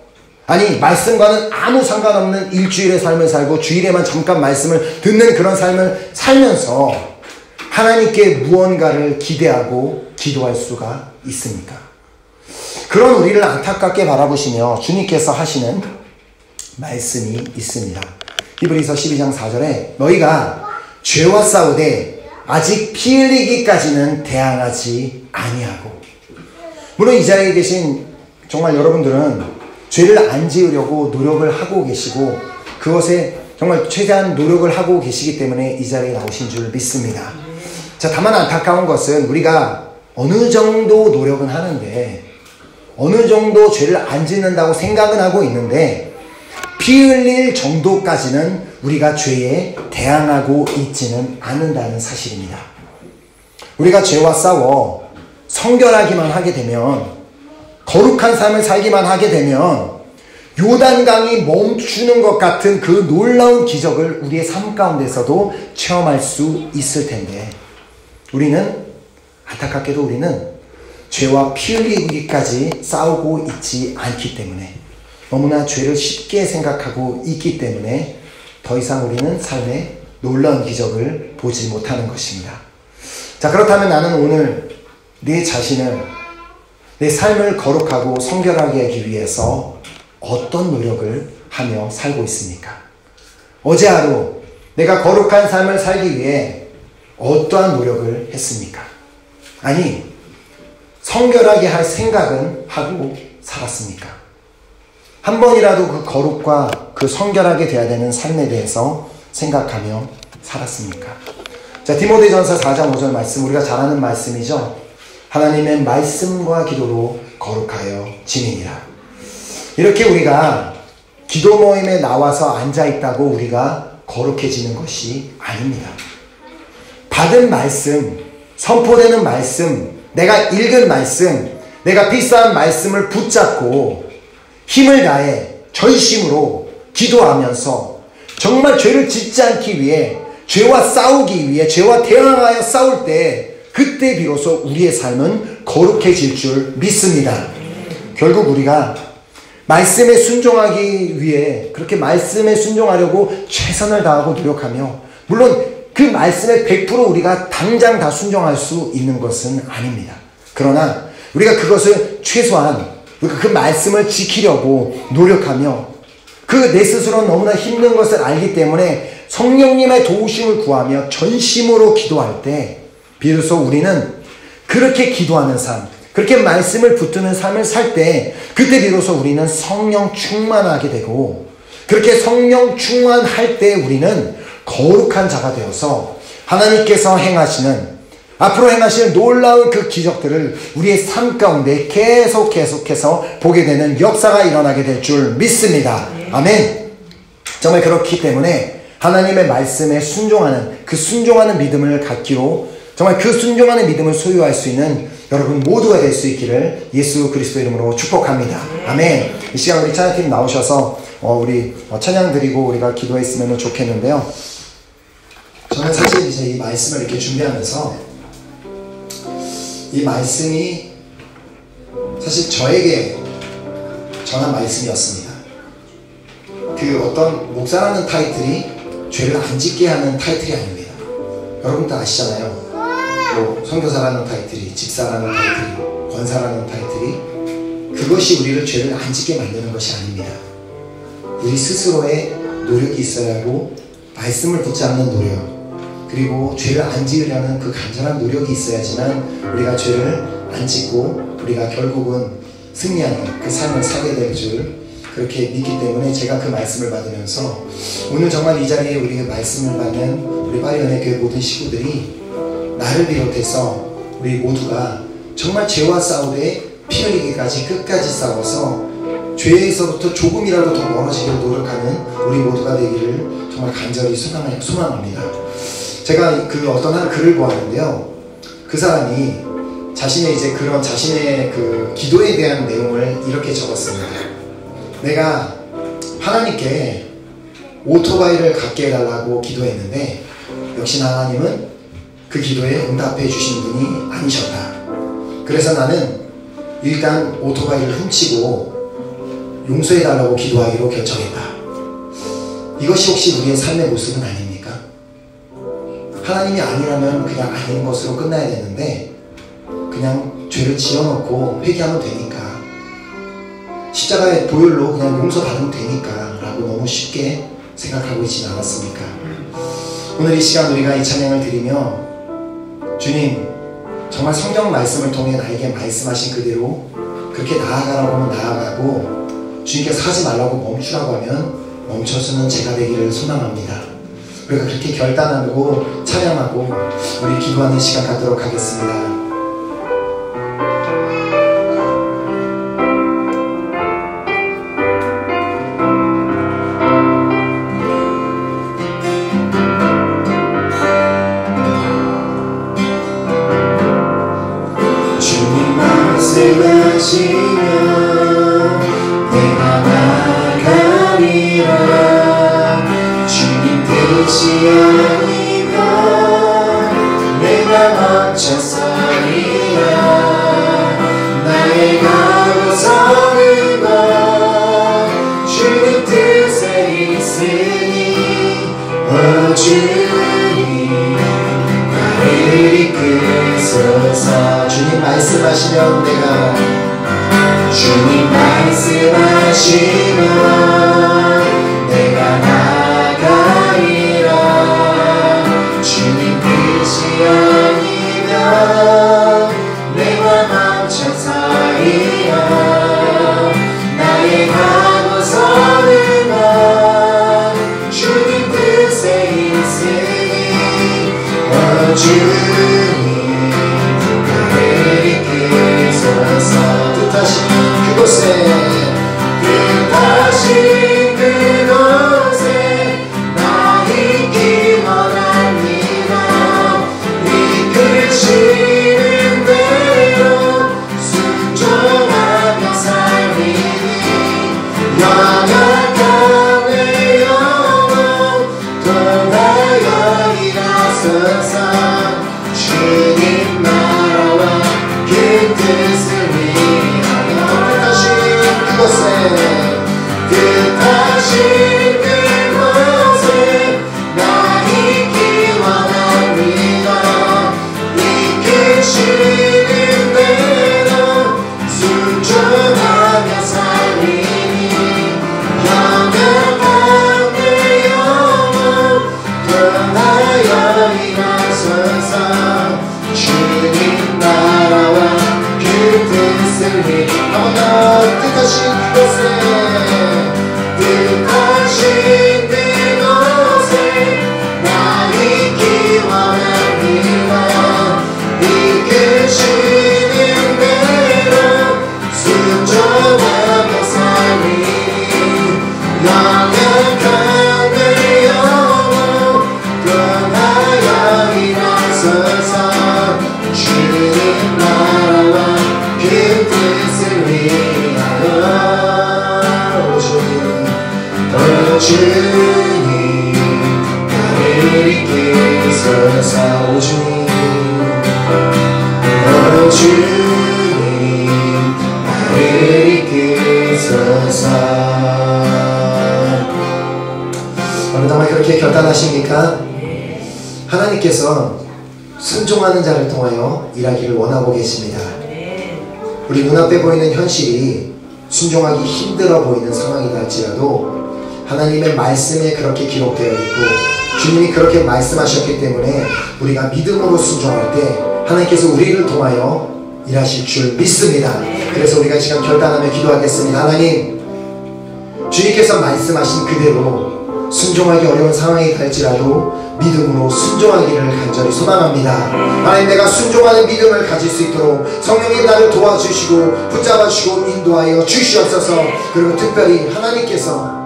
아니 말씀과는 아무 상관없는 일주일의 삶을 살고 주일에만 잠깐 말씀을 듣는 그런 삶을 살면서 하나님께 무언가를 기대하고 기도할 수가 있습니까? 그런 우리를 안타깝게 바라보시며 주님께서 하시는 말씀이 있습니다. 히브리서 12장 4절에 너희가 죄와 싸우되 아직 피 흘리기까지는 대항하지 아니하고. 물론 이 자리에 계신 정말 여러분들은 죄를 안 지으려고 노력을 하고 계시고 그것에 정말 최대한 노력을 하고 계시기 때문에 이 자리에 나오신 줄 믿습니다. 자, 다만 안타까운 것은 우리가 어느 정도 노력은 하는데 어느 정도 죄를 안 짓는다고 생각은 하고 있는데 피 흘릴 정도까지는 우리가 죄에 대항하고 있지는 않는다는 사실입니다. 우리가 죄와 싸워 성결하기만 하게 되면, 거룩한 삶을 살기만 하게 되면 요단강이 멈추는 것 같은 그 놀라운 기적을 우리의 삶 가운데서도 체험할 수 있을 텐데, 우리는 안타깝게도 우리는 죄와 피 흘리기까지 싸우고 있지 않기 때문에, 너무나 죄를 쉽게 생각하고 있기 때문에 더 이상 우리는 삶에 놀라운 기적을 보지 못하는 것입니다. 자, 그렇다면 나는 오늘 내 자신을, 내 삶을 거룩하고 성결하게 하기 위해서 어떤 노력을 하며 살고 있습니까? 어제 하루 내가 거룩한 삶을 살기 위해 어떠한 노력을 했습니까? 아니, 성결하게 할 생각은 하고 살았습니까? 한 번이라도 그 거룩과 그 성결하게 되어야 되는 삶에 대해서 생각하며 살았습니까? 자, 디모데전서 4장 5절 말씀, 우리가 잘 아는 말씀이죠. 하나님의 말씀과 기도로 거룩하여 지니라. 이렇게 우리가 기도 모임에 나와서 앉아있다고 우리가 거룩해지는 것이 아닙니다. 받은 말씀, 선포되는 말씀, 내가 읽은 말씀, 내가 필사한 말씀을 붙잡고 힘을 다해 전심으로 기도하면서 정말 죄를 짓지 않기 위해, 죄와 싸우기 위해, 죄와 대항하여 싸울 때, 그때 비로소 우리의 삶은 거룩해질 줄 믿습니다. 결국 우리가 말씀에 순종하기 위해 그렇게 말씀에 순종하려고 최선을 다하고 노력하며, 물론 그 말씀에 100% 우리가 당장 다 순종할 수 있는 것은 아닙니다. 그러나 우리가 그것을 최소한, 우리가 그 말씀을 지키려고 노력하며, 그 내 스스로 너무나 힘든 것을 알기 때문에 성령님의 도우심을 구하며 전심으로 기도할 때 비로소 우리는 그렇게 기도하는 삶, 그렇게 말씀을 붙드는 삶을 살 때, 그때 비로소 우리는 성령 충만하게 되고, 그렇게 성령 충만할 때 우리는 거룩한 자가 되어서 하나님께서 행하시는, 앞으로 행하실 놀라운 그 기적들을 우리의 삶 가운데 계속해서 보게 되는 역사가 일어나게 될 줄 믿습니다. 아멘. 정말 그렇기 때문에 하나님의 말씀에 순종하는, 그 순종하는 믿음을 갖기로, 정말 그 순종하는 믿음을 소유할 수 있는 여러분 모두가 될 수 있기를 예수 그리스도 이름으로 축복합니다. 아멘. 이 시간 우리 찬양팀 나오셔서 우리 찬양 드리고 우리가 기도했으면 좋겠는데요. 저는 사실 이제 이 말씀을 이렇게 준비하면서 이 말씀이 사실 저에게 전한 말씀이었습니다. 그 어떤 목사라는 타이틀이 죄를 안 짓게 하는 타이틀이 아닙니다. 여러분 다 아시잖아요. 뭐 선교사라는 타이틀이, 집사라는 타이틀이, 권사라는 타이틀이, 그것이 우리를 죄를 안 짓게 만드는 것이 아닙니다. 우리 스스로의 노력이 있어야 하고, 말씀을 붙잡는 노력, 그리고 죄를 안 지으려는 그 간절한 노력이 있어야지만 우리가 죄를 안 짓고 우리가 결국은 승리하는 그 삶을 살게 될 줄 그렇게 믿기 때문에 제가 그 말씀을 받으면서 오늘 정말 이 자리에 우리 말씀을 받는 우리 파리연의 교회 모든 식구들이, 나를 비롯해서 우리 모두가 정말 죄와 싸우되 피 흘리기까지 끝까지 싸워서 죄에서부터 조금이라도 더 멀어지기를 노력하는 우리 모두가 되기를 정말 간절히 소망합니다. 제가 그 어떤 한 글을 보았는데요. 그 사람이 자신의 이제 그런 자신의 그 기도에 대한 내용을 이렇게 적었습니다. 내가 하나님께 오토바이를 갖게 해달라고 기도했는데 역시 하나님은 그 기도에 응답해 주신 분이 아니셨다. 그래서 나는 일단 오토바이를 훔치고 용서해달라고 기도하기로 결정했다. 이것이 혹시 우리의 삶의 모습은 아닙니까? 하나님이 아니라면 그냥 아닌 것으로 끝나야 되는데 그냥 죄를 지어놓고 회개하면 되니까, 십자가의 보혈로 그냥 용서받으면 되니까 라고 너무 쉽게 생각하고 있지는 않았습니까? 오늘 이 시간 우리가 이 찬양을 드리며, 주님 정말 성경 말씀을 통해 나에게 말씀하신 그대로 그렇게 나아가라고 하면 나아가고, 주님께서 하지 말라고 멈추라고 하면 멈춰주는 제가 되기를 소망합니다. 우리가 그렇게 결단하고 찬양하고 우리 기도하는 시간 갖도록 하겠습니다. 주 뜻이 아니면 내가 멈춰서리라. 나의 가고서는 것 주님 뜻에 있으니 주님 나를 이끄소서. 주님 말씀하시면 내가 주님 말씀하시면 내가 나가리라. 주님 뜻이 아니면 내가 멈춰서리라. 나의 가고서는 것 주님 뜻에 있으니 주님 나를 이끄소서. 뜻하신 그곳에 나 있기 원합니다. 이끄시는 대로 순종하며 살리니 연약한 내 영혼 떠나여 일하소서. 주님 나라와 그 뜻을 위하여 뜻하신 그곳에 나 있기 원합니다. 이끄시는 대로 순종하며 살리니 연약한 내 영혼 떠나여 일하소서. 주님 나라와 그 뜻을 위하여 뜻하신 그곳에 뜻하신 그곳에 나 있기 원합니다. 이끄시는 대로 순종하며 살리니 연약한 내 영혼 떠나여 일하소서. 주님 나라와 그 뜻을 위하여 주님 나를 이끄소서. 주님 나를 이끄소서. 오늘 정말 그렇게 결단하십니까? 하나님께서 순종하는 자를 통하여 일하기를 원하고 계십니다. 우리 눈앞에 보이는 현실이 순종하기 힘들어 보이는 상황이다 할지라도 하나님의 말씀에 그렇게 기록되어 있고 주님이 그렇게 말씀하셨기 때문에 우리가 믿음으로 순종할 때 하나님께서 우리를 통하여 일하실 줄 믿습니다. 그래서 우리가 이 시간 결단하며 기도하겠습니다. 하나님, 주님께서 말씀하신 그대로 순종하기 어려운 상황이 될지라도 믿음으로 순종하기를 간절히 소망합니다. 하나님, 내가 순종하는 믿음을 가질 수 있도록 성령님 나를 도와주시고 붙잡아주시고 인도하여 주시옵소서. 그리고 특별히 하나님께서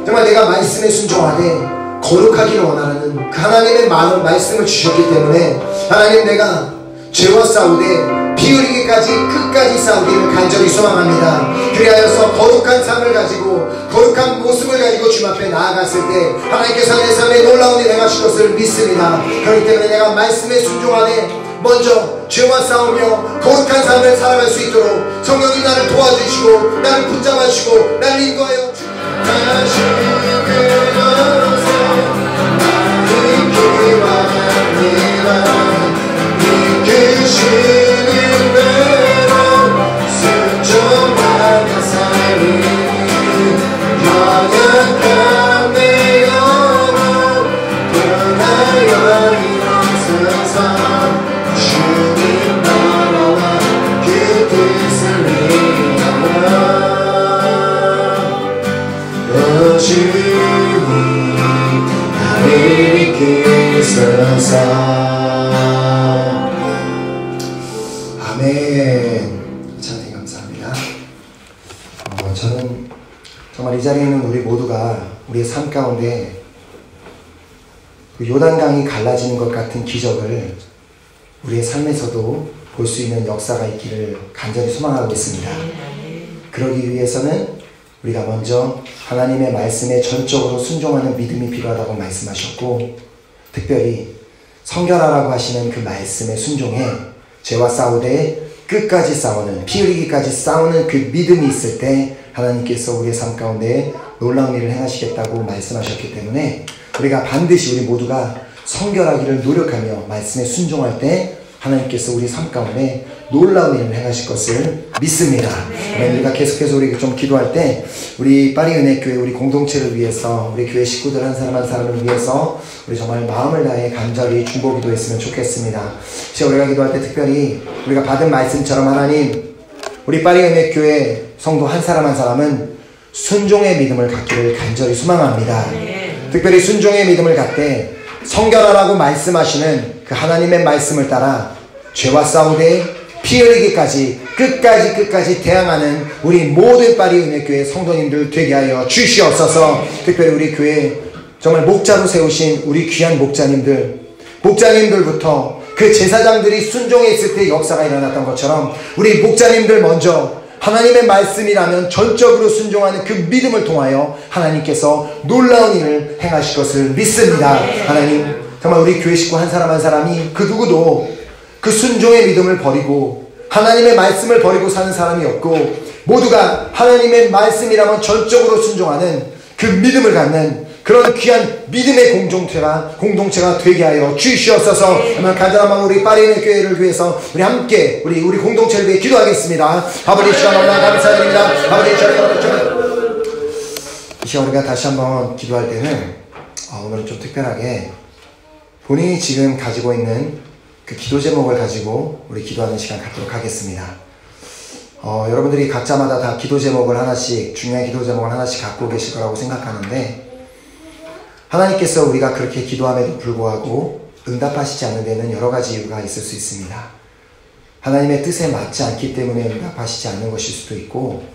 정말 내가 말씀에 순종하되 거룩하기를 원하는 그 하나님의 말씀을 주셨기 때문에 하나님, 내가 죄와 싸우되 피 흘리기까지 끝까지 싸우기를 간절히 소망합니다. 그리하여서 거룩한 삶을 가지고 거룩한 모습을 가지고 주님 앞에 나아갔을 때 하나님께서 내 삶에 놀라운 일 행하실 것을 믿습니다. 그렇기 때문에 내가 말씀에 순종하되 먼저 죄와 싸우며 거룩한 삶을 살아갈 수 있도록 성령이 나를 도와주시고 나를 붙잡아주시고 나를 인도하여 이끄시는 대로 순종하며 살리니 연약한 내 영혼 떠나여 일어서서 주님 나라와 그 뜻을 위하여 주님 나를 이끄소서. 아멘. 찬양 감사합니다. 저는 정말 이 자리에 있는 우리 모두가 우리의 삶 가운데 그 요단강이 갈라지는 것 같은 기적을 우리의 삶에서도 볼 수 있는 역사가 있기를 간절히 소망하고 있습니다. 그러기 위해서는 우리가 먼저 하나님의 말씀에 전적으로 순종하는 믿음이 필요하다고 말씀하셨고, 특별히 성결하라고 하시는 그 말씀에 순종해 죄와 싸우되 끝까지 싸우는, 피 흘리기까지 싸우는 그 믿음이 있을 때 하나님께서 우리의 삶 가운데 놀라운 일을 행하시겠다고 말씀하셨기 때문에 우리가 반드시 우리 모두가 성결하기를 노력하며 말씀에 순종할 때 하나님께서 우리 삶 가운데 놀라운 일을 행하실 것을 믿습니다. 우리가 계속해서 우리 좀 기도할 때 우리 파리은혜교회 우리 공동체를 위해서, 우리 교회 식구들 한 사람 한 사람을 위해서 우리 정말 마음을 다해 간절히 중보 기도했으면 좋겠습니다. 지금 우리가 기도할 때 특별히 우리가 받은 말씀처럼 하나님, 우리 파리은혜교회 성도 한 사람 한 사람은 순종의 믿음을 갖기를 간절히 소망합니다. 특별히 순종의 믿음을 갖되 성결하라고 말씀하시는 그 하나님의 말씀을 따라 죄와 싸우되 피 흘리기까지 끝까지 대항하는 우리 모든 파리은혜교회 성도님들 되게 하여 주시옵소서. 특별히 우리 교회 정말 목자로 세우신 우리 귀한 목자님들부터 그 제사장들이 순종해 있을 때 역사가 일어났던 것처럼 우리 목자님들 먼저 하나님의 말씀이라면 전적으로 순종하는 그 믿음을 통하여 하나님께서 놀라운 일을 행하실 것을 믿습니다. 하나님, 정말 우리 교회 식구 한 사람 한 사람이 그 누구도 그 순종의 믿음을 버리고 하나님의 말씀을 버리고 사는 사람이 없고, 모두가 하나님의 말씀이라면 전적으로 순종하는 그 믿음을 갖는 그런 귀한 믿음의 공동체가 되게 하여 주시옵소서. 간절한 마음 우리 파리은혜 교회를 위해서 우리 함께 우리 공동체를 위해 기도하겠습니다. 아버지, 시간 너무나 감사드립니다. 아버지, 이 시간 우리가 다시 한번 기도할 때는 오늘은 좀 특별하게 본인이 지금 가지고 있는 그 기도 제목을 가지고 우리 기도하는 시간 갖도록 하겠습니다. 여러분들이 각자마다 다 기도 제목을 하나씩, 중요한 기도 제목을 하나씩 갖고 계실 거라고 생각하는데, 하나님께서 우리가 그렇게 기도함에도 불구하고 응답하시지 않는 데는 여러 가지 이유가 있을 수 있습니다. 하나님의 뜻에 맞지 않기 때문에 응답하시지 않는 것일 수도 있고,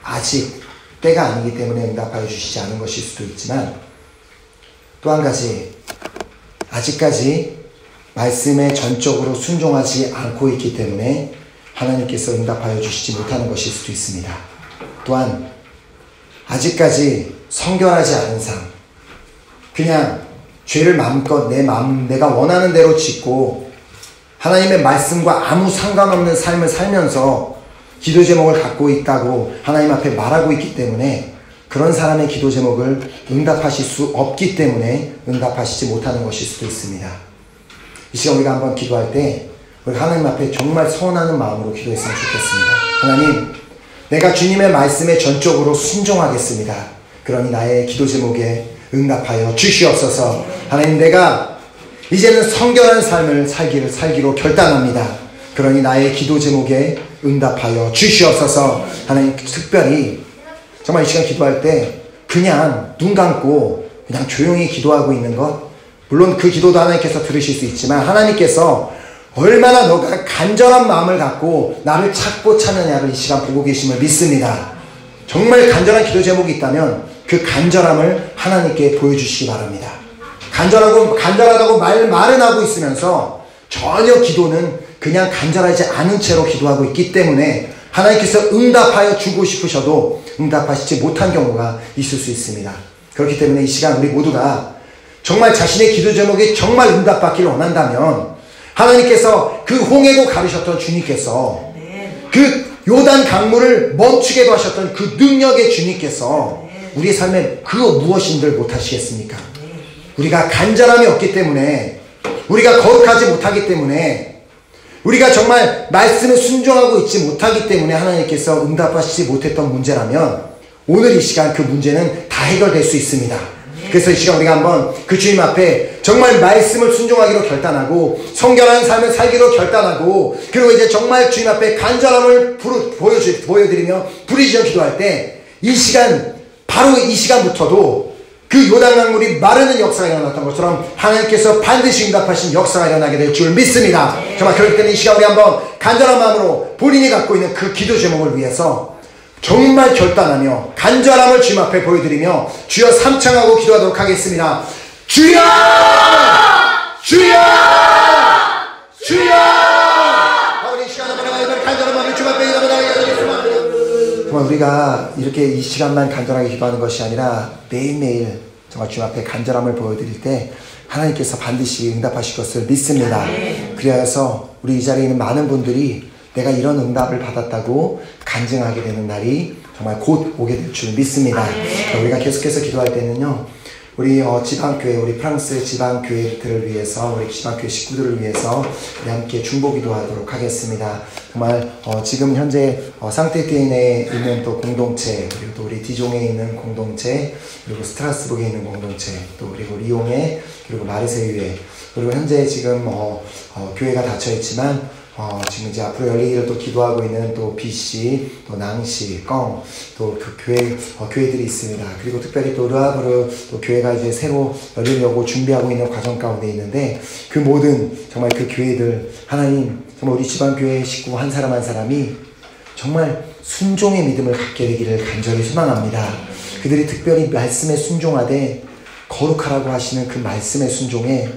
아직 때가 아니기 때문에 응답하여 주시지 않은 것일 수도 있지만, 또 한 가지, 아직까지 말씀에 전적으로 순종하지 않고 있기 때문에 하나님께서 응답하여 주시지 못하는 것일 수도 있습니다. 또한 아직까지 성결하지 않은 삶, 그냥 죄를 마음껏 내가 원하는 대로 짓고 하나님의 말씀과 아무 상관없는 삶을 살면서 기도 제목을 갖고 있다고 하나님 앞에 말하고 있기 때문에 그런 사람의 기도 제목을 응답하실 수 없기 때문에 응답하시지 못하는 것일 수도 있습니다. 이 시간 우리가 한번 기도할 때 우리 하나님 앞에 정말 서운하는 마음으로 기도했으면 좋겠습니다. 하나님, 내가 주님의 말씀에 전적으로 순종하겠습니다. 그러니 나의 기도 제목에 응답하여 주시옵소서. 하나님, 내가 이제는 성결한 삶을 살기로 결단합니다. 그러니 나의 기도 제목에 응답하여 주시옵소서. 하나님, 특별히 정말 이 시간 기도할 때 그냥 눈 감고 그냥 조용히 기도하고 있는 것, 물론 그 기도도 하나님께서 들으실 수 있지만 하나님께서 얼마나 너가 간절한 마음을 갖고 나를 찾고 찾느냐를 이 시간 보고 계심을 믿습니다. 정말 간절한 기도 제목이 있다면 그 간절함을 하나님께 보여주시기 바랍니다. 간절하다고 말은 하고 있으면서 전혀 기도는 그냥 간절하지 않은 채로 기도하고 있기 때문에 하나님께서 응답하여 주고 싶으셔도 응답하시지 못한 경우가 있을 수 있습니다. 그렇기 때문에 이 시간 우리 모두가 정말 자신의 기도 제목이 정말 응답받기를 원한다면 하나님께서 그 홍해도 가르셨던 주님께서 그 요단 강물을 멈추게도 하셨던 그 능력의 주님께서 우리의 삶에 그 무엇인들 못하시겠습니까? 우리가 간절함이 없기 때문에, 우리가 거룩하지 못하기 때문에, 우리가 정말 말씀에 순종하고 있지 못하기 때문에 하나님께서 응답하시지 못했던 문제라면 오늘 이 시간 그 문제는 다 해결될 수 있습니다. 그래서 이 시간 우리가 한번 그 주님 앞에 정말 말씀을 순종하기로 결단하고 성결한 삶을 살기로 결단하고, 그리고 이제 정말 주님 앞에 간절함을 보여드리며 부르짖어 기도할 때 이 시간, 바로 이 시간부터도 그 요단강물이 마르는 역사가 일어났던 것처럼 하나님께서 반드시 응답하신 역사가 일어나게 될 줄 믿습니다. 정말 그렇기 때문에 이 시간 우리 한번 간절한 마음으로 본인이 갖고 있는 그 기도 제목을 위해서 정말 결단하며 간절함을 주님 앞에 보여드리며 주여 삼창하고 기도하도록 하겠습니다. 주여! 주여! 주여! 아버지, 이 시간 한번 간절한 마음을 주님 앞에 기도하도록 하겠습니다. 정말 우리가 이렇게 이 시간만 간절하게 기도하는 것이 아니라 매일매일 정말 주님 앞에 간절함을 보여드릴 때 하나님께서 반드시 응답하실 것을 믿습니다. 그래서 우리 이 자리에 있는 많은 분들이 내가 이런 응답을 받았다고 간증하게 되는 날이 정말 곧 오게 될 줄 믿습니다. 우리가 계속해서 기도할 때는요, 우리 지방교회, 우리 프랑스 지방교회들을 위해서, 우리 지방교회 식구들을 위해서 우리 함께 중보기도하도록 하겠습니다. 정말 지금 현재 상테티엔에 있는 또 공동체, 그리고 또 우리 디종에 있는 공동체, 그리고 스트라스부르크에 있는 공동체, 또 그리고 리옹에, 그리고 마르세유에, 그리고 현재 지금 교회가 닫혀 있지만 지금 이제 앞으로 열리기를 또 기도하고 있는 또 BC, 또 낭시, 껑, 또 그 교회들이 있습니다. 그리고 특별히 또 르하브르 또 교회가 이제 새로 열리려고 준비하고 있는 과정 가운데 있는데, 그 모든 정말 그 교회들, 하나님, 정말 우리 지방교회 식구 한 사람 한 사람이 정말 순종의 믿음을 갖게 되기를 간절히 소망합니다. 그들이 특별히 말씀에 순종하되 거룩하라고 하시는 그 말씀에 순종해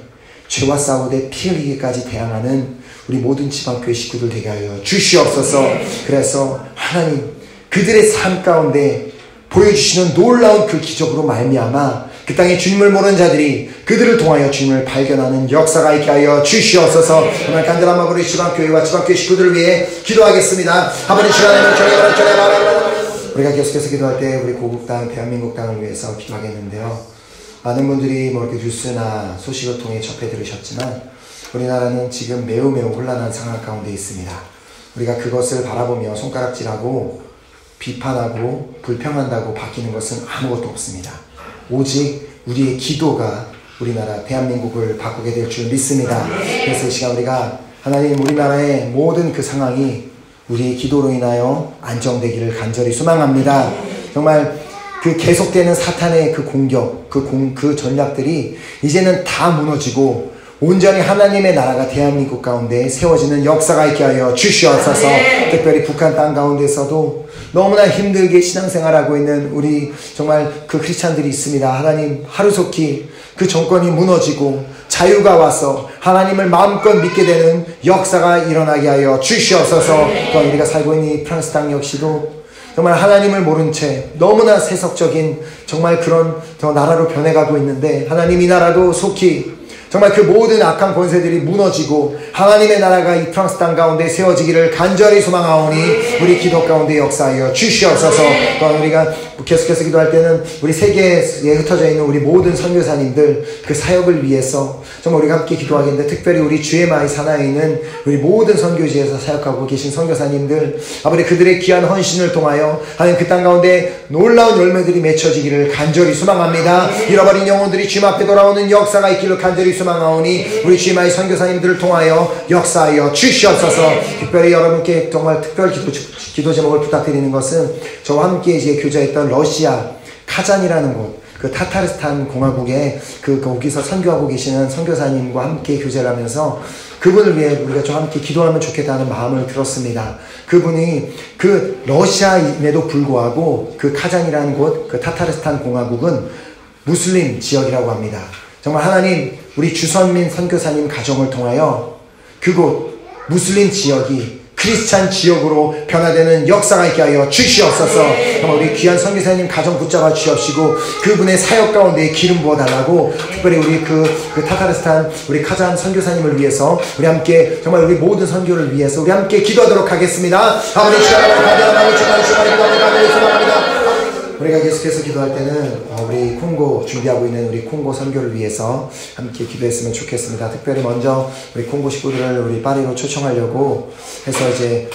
죄와 싸우되 피 흘리기까지 대항하는 우리 모든 지방교회 식구들 되게 하여 주시옵소서. 그래서 하나님, 그들의 삶 가운데 보여주시는 놀라운 그 기적으로 말미암아 그 땅에 주님을 모르는 자들이 그들을 통하여 주님을 발견하는 역사가 있게 하여 주시옵소서. 정말 간절한 마음으로 지방교회와 지방교회 식구들을 위해 기도하겠습니다. 아버지, 우리가 계속해서 기도할 때 우리 고국 땅, 대한민국 땅을 위해서 기도하겠는데요, 많은 분들이 뭐 이렇게 뉴스나 소식을 통해 접해 들으셨지만 우리나라는 지금 매우 혼란한 상황 가운데 있습니다. 우리가 그것을 바라보며 손가락질하고 비판하고 불평한다고 바뀌는 것은 아무것도 없습니다. 오직 우리의 기도가 우리나라 대한민국을 바꾸게 될 줄 믿습니다. 그래서 이 시간 우리가 하나님, 우리나라의 모든 그 상황이 우리의 기도로 인하여 안정되기를 간절히 소망합니다. 정말 그 계속되는 사탄의 그 공격, 그 전략들이 이제는 다 무너지고 온전히 하나님의 나라가 대한민국 가운데 세워지는 역사가 있게 하여 주시옵소서. 특별히 북한 땅 가운데서도 너무나 힘들게 신앙생활하고 있는 우리 정말 그 크리스찬들이 있습니다. 하나님, 하루속히 그 정권이 무너지고 자유가 와서 하나님을 마음껏 믿게 되는 역사가 일어나게 하여 주시옵소서. 또한 우리가 살고 있는 이 프랑스 땅 역시도 정말 하나님을 모른 채 너무나 세속적인 정말 그런 나라로 변해가고 있는데, 하나님, 이 나라도 속히 정말 그 모든 악한 권세들이 무너지고 하나님의 나라가 이 프랑스 땅 가운데 세워지기를 간절히 소망하오니 우리 기도 가운데 역사하여 주시옵소서. 또한 우리가 계속해서 기도할 때는 우리 세계에 흩어져 있는 우리 모든 선교사님들 그 사역을 위해서 정말 우리가 함께 기도하겠는데, 특별히 우리 주의 마을 산하에 있는 우리 모든 선교지에서 사역하고 계신 선교사님들, 아버지, 그들의 귀한 헌신을 통하여 하나님 그 땅 가운데 놀라운 열매들이 맺혀지기를 간절히 소망합니다. 잃어버린 영혼들이 주님 앞에 돌아오는 역사가 있기를 간절히 소망하오니 우리 주의 마을 선교사님들을 통하여 역사하여 주시옵소서. 특별히 여러분께 정말 특별 기도 제목을 부탁드리는 것은, 저와 함께 이제 교제했던 러시아 카잔이라는 곳, 그 타타르스탄 공화국에 거기서 선교하고 계시는 선교사님과 함께 교제를 하면서 그분을 위해 우리가 좀 함께 기도하면 좋겠다는 마음을 들었습니다. 그분이 그 러시아임에도 불구하고 그 카잔이라는 곳, 그 타타르스탄 공화국은 무슬림 지역이라고 합니다. 정말 하나님, 우리 주선민 선교사님 가정을 통하여 그곳 무슬림 지역이 크리스찬 지역으로 변화되는 역사가 있게 하여 주시옵소서. 정말 우리 귀한 선교사님 가정 붙잡아 주시옵시고 그분의 사역 가운데 기름 부어달라고, 특별히 우리 그 타타르스탄 우리 카잔 선교사님을 위해서 우리 함께 정말 우리 모든 선교를 위해서 우리 함께 기도하도록 하겠습니다. 아버지, 주님을 우리가 계속해서 기도할 때는 우리 콩고 준비하고 있는 우리 콩고 선교를 위해서 함께 기도했으면 좋겠습니다. 특별히 먼저 우리 콩고 식구들을 우리 파리로 초청하려고 해서 이제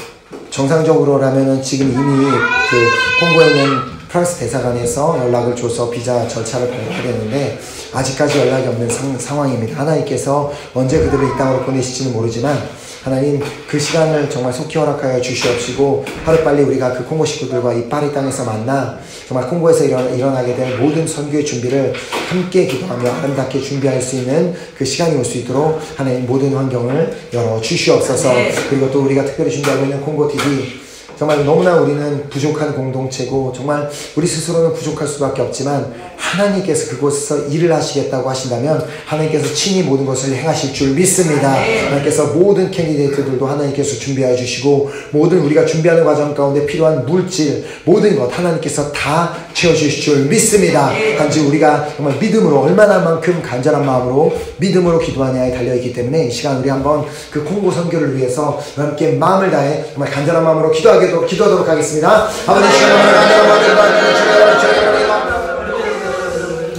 정상적으로라면은 지금 이미 그 콩고에 있는 프랑스 대사관에서 연락을 줘서 비자 절차를 밟아야되는데 아직까지 연락이 없는 상황입니다. 하나님께서 언제 그들을 이 땅으로 보내실지는 모르지만 하나님, 그 시간을 정말 속히 허락하여 주시옵시고 하루빨리 우리가 그 콩고 식구들과 이 파리 땅에서 만나 정말 콩고에서 일어나게 될 모든 선교의 준비를 함께 기도하며 아름답게 준비할 수 있는 그 시간이 올 수 있도록 하나님 모든 환경을 열어 주시옵소서. 그리고 또 우리가 특별히 준비하고 있는 콩고 TV 정말 너무나 우리는 부족한 공동체고 정말 우리 스스로는 부족할 수밖에 없지만 하나님께서 그곳에서 일을 하시겠다고 하신다면 하나님께서 친히 모든 것을 행하실 줄 믿습니다. 하나님께서 모든 캔디데이트들도 하나님께서 준비해 주시고 모든 우리가 준비하는 과정 가운데 필요한 물질 모든 것 하나님께서 다 채워주실 줄 믿습니다. 단지 우리가 정말 믿음으로 얼마나 만큼 간절한 마음으로 믿음으로 기도하냐에 달려있기 때문에 이 시간 우리 한번 그 콩고 선교를 위해서 함께 마음을 다해 정말 간절한 마음으로 기도하도록 하겠습니다. 아버지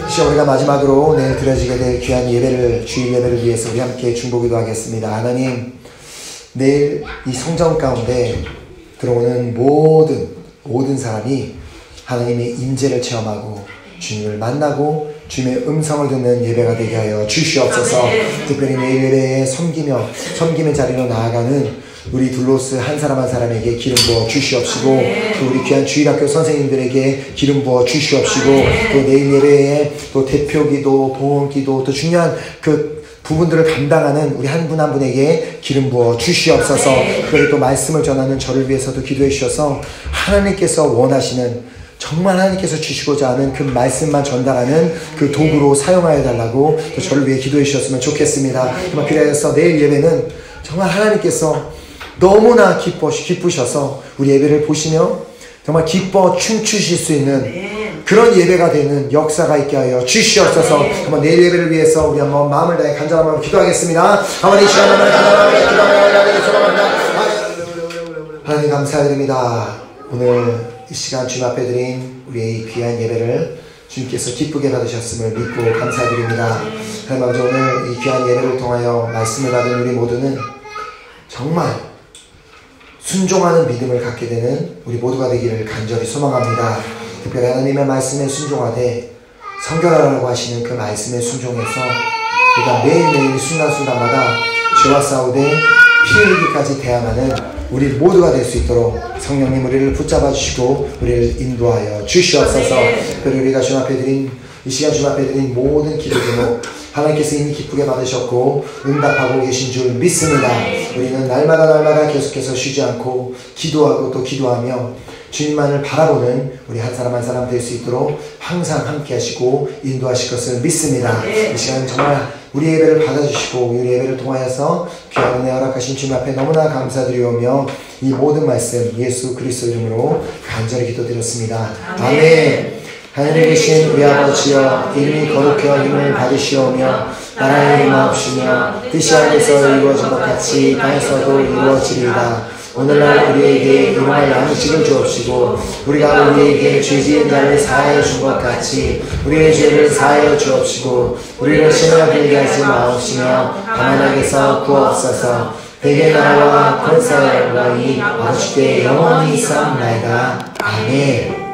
시간 우리가 마지막으로 내일 드려지게 될 귀한 예배를 주일 예배를 위해서 우리 함께 중보기도 하겠습니다. 하나님 내일 이 성전 가운데 들어오는 모든 사람이 하나님의 임재를 체험하고 주님을 만나고 주님의 음성을 듣는 예배가 되게 하여 주시옵소서. 특별히 내일 예배에 섬김의 자리로 나아가는 우리 둘로스 한 사람 한 사람에게 기름 부어 주시옵시고 또 우리 귀한 주일학교 선생님들에게 기름 부어 주시옵시고 또 내일 예배에 또 대표기도 보험기도 또 중요한 그 부분들을 감당하는 우리 한 분 한 분에게 기름 부어 주시옵소서. 그리고 또 말씀을 전하는 저를 위해서도 기도해 주셔서 하나님께서 원하시는 정말 하나님께서 주시고자 하는 그 말씀만 전달하는 그 도구로 사용하여 달라고 또 저를 위해 기도해 주셨으면 좋겠습니다. 정말 그래서 내일 예배는 정말 하나님께서 너무나 기쁘셔서 우리 예배를 보시며 정말 기뻐 춤추실 수 있는 그런 예배가 되는 역사가 있게 하여 주시옵소서. 한번 내일 예배를 위해서 우리 한번 마음을 다해 간절한 마음으로 기도하겠습니다. 하나님 하나님 감사드립니다. 오늘 이 시간 주님 앞에 드린 우리의 이 귀한 예배를 주님께서 기쁘게 받으셨음을 믿고 감사드립니다. 하나님 아버지 오늘 이 귀한 예배를 통하여 말씀을 받은 우리 모두는 정말 순종하는 믿음을 갖게 되는 우리 모두가 되기를 간절히 소망합니다. 특별히 하나님의 말씀에 순종하되 성결하라고 하시는 그 말씀에 순종해서 우리가 매일매일 순간순간마다 죄와 싸우되 피 흘리기까지 대항하는 우리 모두가 될 수 있도록 성령님 우리를 붙잡아 주시고 우리를 인도하여 주시옵소서. 특별히 우리가 주님 앞에 드린 이 시간 주님 앞에 드린 모든 기도 제목 하나님께서 이미 기쁘게 받으셨고 응답하고 계신 줄 믿습니다. 우리는 날마다 계속해서 쉬지 않고 기도하고 또 기도하며 주님만을 바라보는 우리 한 사람 한 사람 될 수 있도록 항상 함께 하시고 인도하실 것을 믿습니다. 이 시간 정말 우리 예배를 받아주시고 우리 예배를 통하여서 귀한 은혜 허락하신 주님 앞에 너무나 감사드리오며 이 모든 말씀 예수 그리스도 이름으로 간절히 기도드렸습니다. 아멘. 하늘에 계신 우리 아버지여 이름이 거룩해 힘을 받으시오며 나라의 임하옵시며 뜻이 하늘에서 이루어진 것 같이 땅에서도 이루어지리이다. 오늘날 우리에게 일용할 양식을 주옵시고 우리가 우리에게 죄 지은 자를 사하여 준 것 같이 우리의 죄를 사하여 주옵시고 우리를 시험에 들게 하지 마옵시며 다만 악에서 구하옵소서. 대개 나라와 권세와 영광이 아버지께 영원히 있사옵나이다. 아멘.